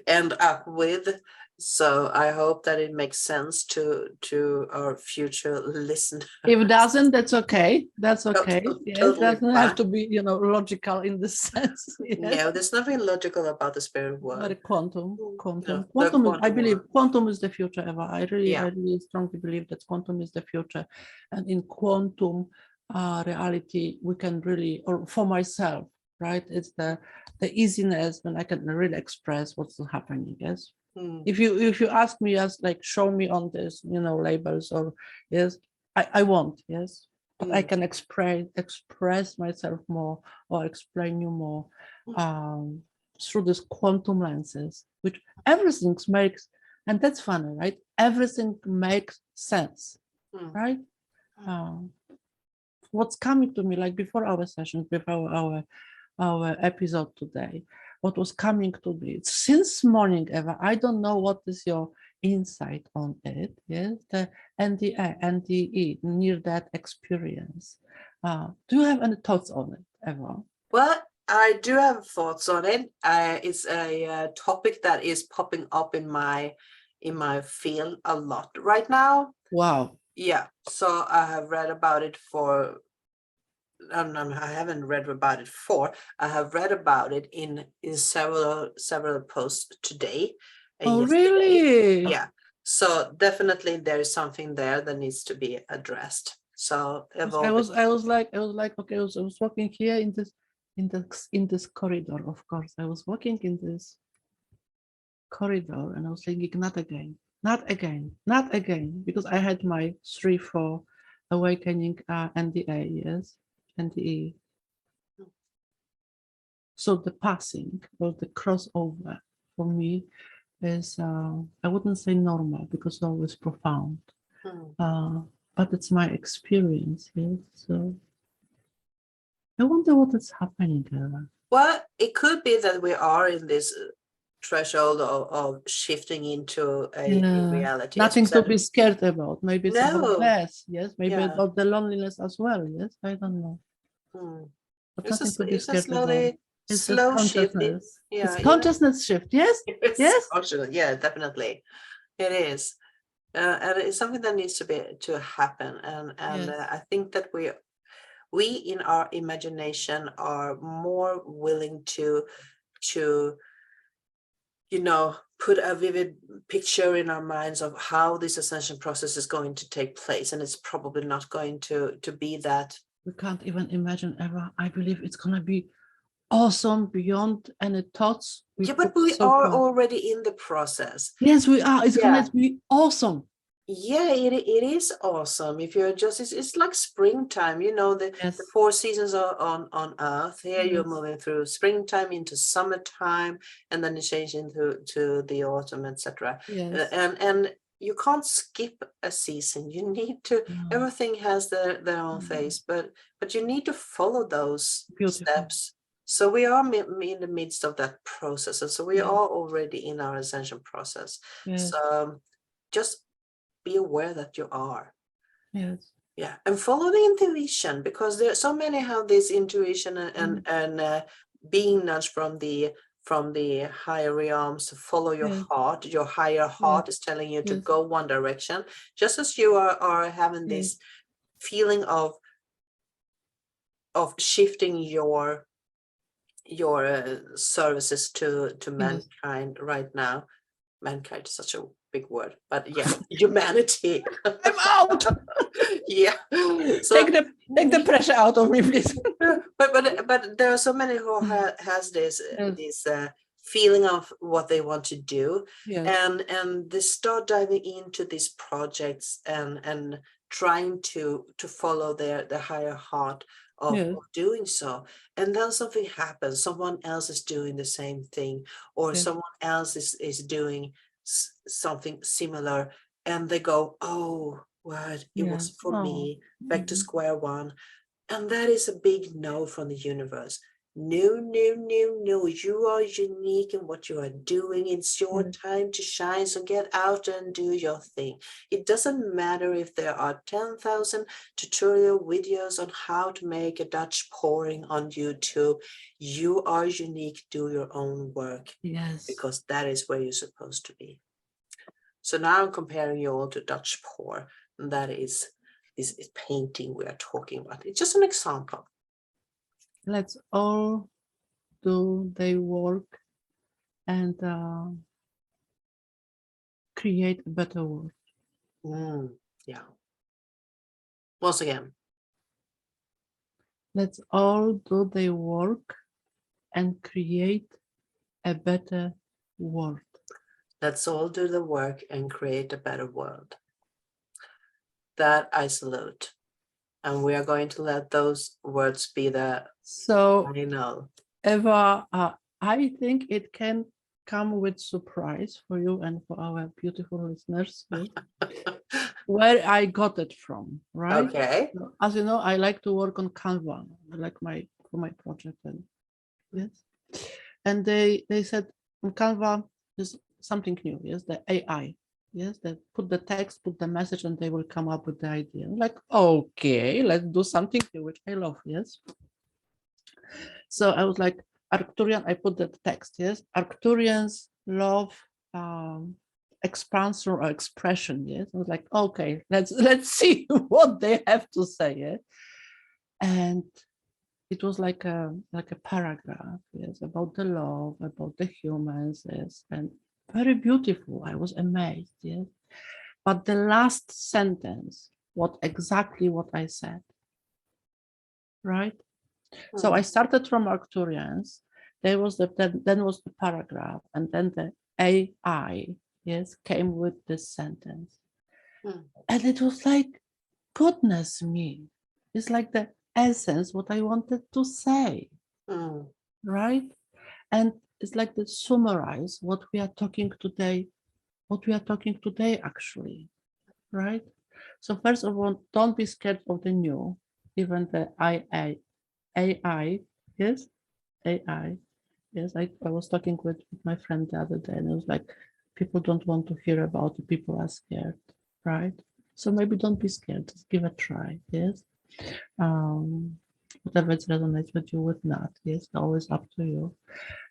Speaker 1: end up with. So I hope that it makes sense to our future listeners.
Speaker 2: If it doesn't, that's okay. That's okay. Yes,
Speaker 1: Totally
Speaker 2: doesn't have
Speaker 1: fine.
Speaker 2: to be, logical in this sense. Yes.
Speaker 1: No, there's nothing logical about the spirit
Speaker 2: Very
Speaker 1: world.
Speaker 2: quantum.
Speaker 1: No, the
Speaker 2: Quantum is, I
Speaker 1: quantum
Speaker 2: believe
Speaker 1: world.
Speaker 2: quantum is the future, Eva. I
Speaker 1: Yeah.
Speaker 2: really strongly believe that quantum is the future. And in quantum reality, we can really, or for myself, right? It's the easiness when I can really express what's happening. Yes.
Speaker 1: Mm.
Speaker 2: If you ask me, as like, show me on this, labels, or yes, I won't. Yes. But I can express myself more, or explain you more through this quantum lenses, which everything makes, and that's funny, right? Everything makes sense,
Speaker 1: Mm.
Speaker 2: right? What's coming to me, like before our session, before our episode today, what was coming to me since morning, Eva, I don't know what is your insight on it. Yes, the NDE, near death experience. Do you have any thoughts on it, Eva?
Speaker 1: Well, I do have thoughts on it. It's a topic that is popping up in my field a lot right now.
Speaker 2: Wow.
Speaker 1: Yeah, so I have read about it for. I haven't read about it for. I have read about it in several posts today and
Speaker 2: Oh,
Speaker 1: yesterday.
Speaker 2: really?
Speaker 1: Yeah, so definitely there is something there that needs to be addressed. So
Speaker 2: I was like, okay, I was walking here in this corridor. Of course, I was walking in this corridor, and I was thinking, not again, not again, not again, because I had my 3-4 awakening NDA, yes, NDE. So the passing, or the crossover, for me is, I wouldn't say normal, because it's always profound, but it's my experience. Yes, so I wonder what is happening there.
Speaker 1: well, it could be that we are in this threshold of shifting into a reality.
Speaker 2: Nothing to be scared about. Maybe it's about
Speaker 1: No,
Speaker 2: death. Yes, maybe
Speaker 1: yeah.
Speaker 2: about the loneliness as well. Yes, I don't know, but nothing to be
Speaker 1: It's a
Speaker 2: scared about. It's just
Speaker 1: slow shift.
Speaker 2: consciousness.
Speaker 1: Yeah,
Speaker 2: It's consciousnness shift. Yes,
Speaker 1: it's
Speaker 2: yes,
Speaker 1: conscious. Yeah, definitely, it is, and it's something that needs to happen. And
Speaker 2: yes.
Speaker 1: I think that we in our imagination are more willing to put a vivid picture in our minds of how this ascension process is going to take place, and it's probably not going to be that.
Speaker 2: We can't even imagine ever. I believe it's gonna be awesome beyond any thoughts.
Speaker 1: But we are already in the process.
Speaker 2: Yes, we are. It's gonna be awesome.
Speaker 1: Yeah, it is awesome. If you're just, it's like springtime, the 4 seasons are on Earth. Here you're moving through springtime into summertime, and then you change to the autumn, etc.
Speaker 2: Yes.
Speaker 1: And you can't skip a season. You need to. Everything has their own phase, but you need to follow those steps. So we are in the midst of that process, and so we are already in our ascension process. So just be aware that you are. Yeah, and follow the intuition, because there so many have this intuition and being nudged from the higher realms to follow your heart. Your higher heart is telling you to go one direction, just as you are having this feeling of shifting your services to mankind right now. Mankind is such a big word, but humanity.
Speaker 2: I'm out.
Speaker 1: So
Speaker 2: take the pressure out of me, please.
Speaker 1: but there are so many who has this feeling of what they want to do, and they start diving into these projects and trying to follow their higher heart of doing so, and then something happens. Someone else is doing the same thing, or someone else is doing something similar, and they go, oh, what, it was for me, back to square one. And that is a big no from the universe. No, you are unique in what you are doing. It's your time to shine, so get out and do your thing. It doesn't matter if there are 10,000 tutorial videos on how to make a Dutch pouring on YouTube. You are unique. Do your own work, because that is where you're supposed to be. So now I'm comparing you all to Dutch pour, and that is this painting we are talking about. It's just an example.
Speaker 2: Let's all do their work and create a better world.
Speaker 1: Once again.
Speaker 2: Let's all do their work and create a better world.
Speaker 1: Let's all do the work and create a better world. That I salute. And we are going to let those words be the final.
Speaker 2: Eva, I think it can come with surprise for you and for our beautiful listeners, where I got it from, right?
Speaker 1: Okay.
Speaker 2: So, as you know, I like to work on Canva, for my project, and they said on Canva is something new, the AI. They put the text, put the message, and they will come up with the idea. I'm like, okay, let's do something new, which I love, So I was like, Arcturian, I put the text, Arcturians love expansion or expression, I was like, okay, let's see what they have to say, And it was like a paragraph, about the love, about the humans, and very beautiful. I was amazed, But the last sentence, exactly what I said, right? So I started from Arcturians. Then was the paragraph, and then the AI, came with this sentence, and it was like, goodness me, it's like the essence what I wanted to say, right? And it's like to summarize what we are talking today, actually, right? So first of all, don't be scared of the new, even the AI, AI. Yes, I was talking with my friend the other day, and it was like, people don't want to hear about it, people are scared, right? So maybe don't be scared, just give a try, whatever it resonates with you, with not, always up to you.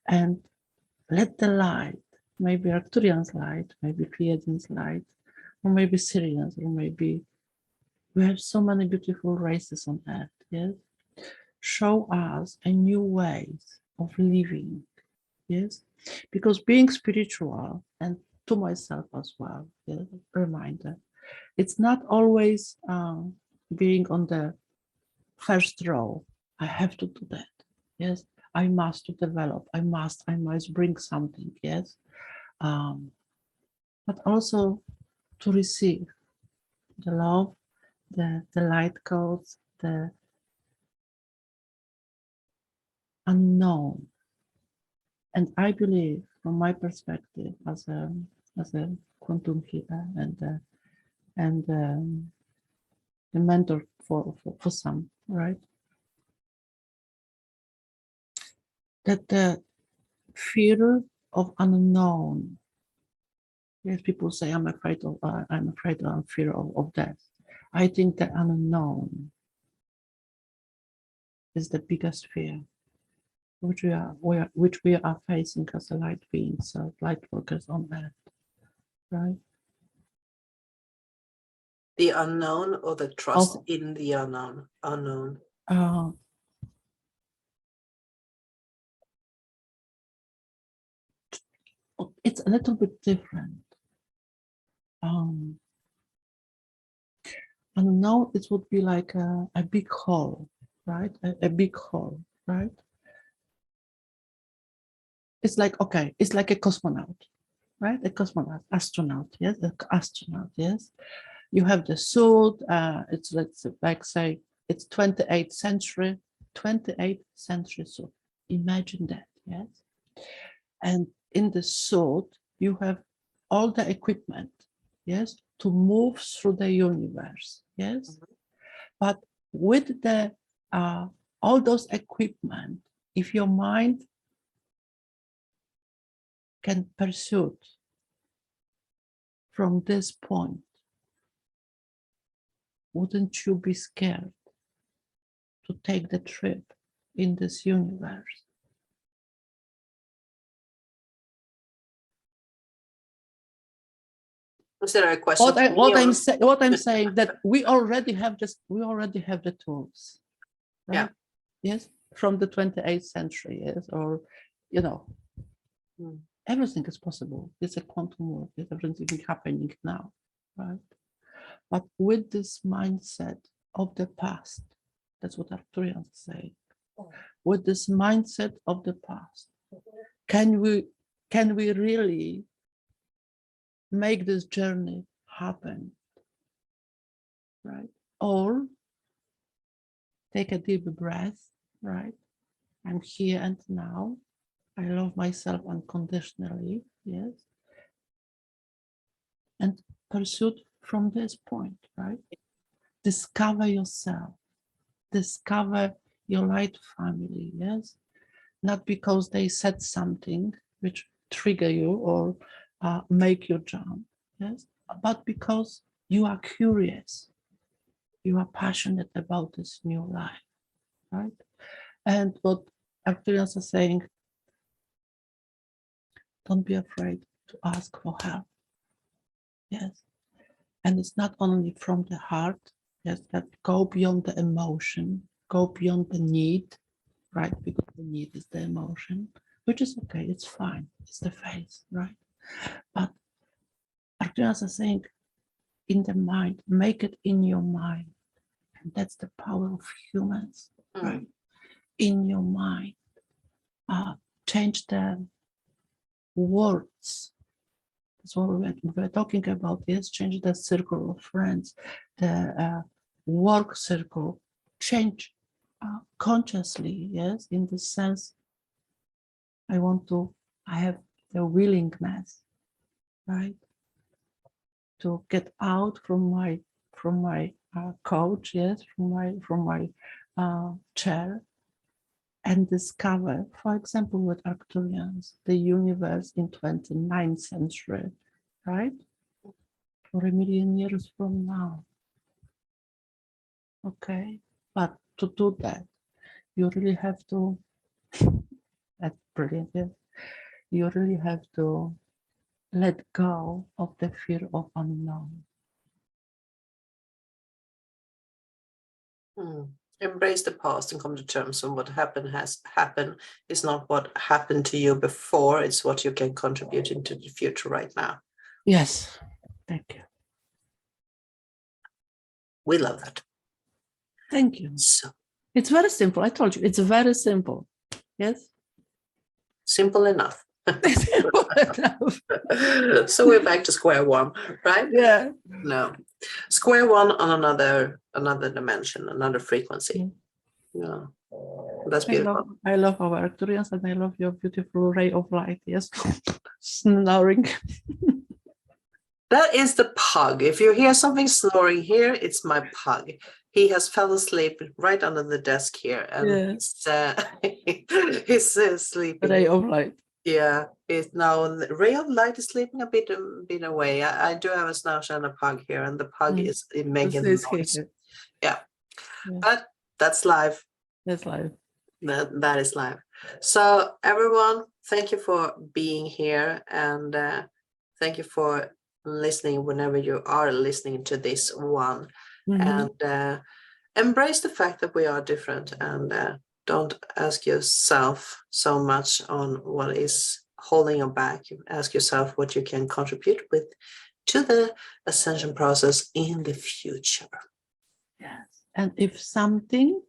Speaker 2: And let the light, maybe Arcturian's light, maybe Pleiadian's light, or maybe Syrians, or maybe we have so many beautiful races on earth, show us a new ways of living. Yes, because being spiritual, and to myself as well, yes, reminder, it's not always being on the first row. I have to do that. Yes, I must to develop. I must bring something. Yes, but also to receive the love, the light codes, the unknown. And I believe, from my perspective, as a quantum healer and a mentor for some, right? That the fear of unknown. Yes, people say I'm afraid of fear of death. I think the unknown is the biggest fear, which we are facing as a light beings, light workers on earth, right?
Speaker 1: The unknown, or the trust in the unknown?
Speaker 2: It's a little bit different. Unknown, it would be like a big hole, right? A big hole, right? It's like, okay, it's like a cosmonaut, right? A cosmonaut, astronaut, yes, astronaut, yes. You have the suit. It's, let's like say, it's 28th century suit. Imagine that, yes. And in the suit, you have all the equipment, yes, to move through the universe, yes. But with the all those equipment, if your mind can pursue from this point, wouldn't you be scared to take the trip in this universe?
Speaker 1: Is there a question?
Speaker 2: What I'm saying that we already have the tools, right?
Speaker 1: Yeah.
Speaker 2: Yes, from the 28th century, yes, or everything is possible. It's a quantum world. Everything happening now, right? But with this mindset of the past, that's what Arcturians say. With this mindset of the past, can we really make this journey happen, right? Or take a deep breath, right? I'm here and now. I love myself unconditionally, yes. And pursue from this point, right? Discover yourself, discover your light family, yes. Not because they said something which trigger you or make you jump, yes, but because you are curious, you are passionate about this new life, right? And what Arcturians are saying, don't be afraid to ask for help, yes. And it's not only from the heart, yes, that go beyond the emotion, go beyond the need, right? Because the need is the emotion, which is okay, it's fine, it's the face, right? But Arcturians are saying, in the mind, make it in your mind. And that's the power of humans, right? In your mind. Change the words. That's what we're talking about. Yes, change the circle of friends, the work circle. Change consciously, yes, in the sense I have the willingness, right, to get out from my couch, yes, from my chair, and discover, for example, with Arcturians, the universe in 29th century, right? For 1,000,000 years from now. Okay, but to do that, you really have to, that's brilliant, yes. You really have to let go of the fear of unknown.
Speaker 1: Embrace the past and come to terms with what happened has happened. Is not what happened to you before. It's what you can contribute into the future right now.
Speaker 2: Yes. Thank you.
Speaker 1: We love that.
Speaker 2: Thank you.
Speaker 1: So
Speaker 2: It's very simple. I told you, it's very simple. Yes.
Speaker 1: simple enough.
Speaker 2: Simple enough.
Speaker 1: So we're back to square one, right?
Speaker 2: Yeah.
Speaker 1: No. Square one on another dimension, another frequency. Yeah. That's beautiful.
Speaker 2: I love our Arcturians, and I love your beautiful ray of light. Yes. Snoring.
Speaker 1: That is the pug. If you hear something snoring here, it's my pug. He has fell asleep right under the desk here, and he's sleeping.
Speaker 2: Ray of light.
Speaker 1: Yeah, it's now the ray of light is sleeping a bit away. I do have a schnauzer and a pug here, and the pug is making noise. Yeah, but that's live.
Speaker 2: That's live.
Speaker 1: That is live. So everyone, thank you for being here, and thank you for listening whenever you are listening to this one. And embrace the fact that we are different, and don't ask yourself so much on what is holding you back. Ask yourself what you can contribute with to the ascension process in the future.
Speaker 2: Yes. And if something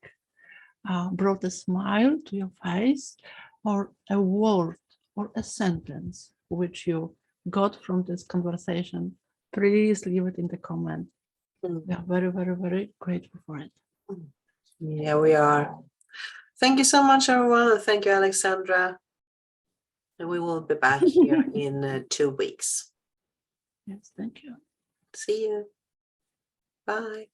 Speaker 2: brought a smile to your face, or a word or a sentence which you got from this conversation, please leave it in the comment. We are very, very, very grateful for it.
Speaker 1: Yeah, we are. Thank you so much, everyone. Thank you, Alexandra. And we will be back here in 2 weeks.
Speaker 2: Yes, thank you.
Speaker 1: See you. Bye.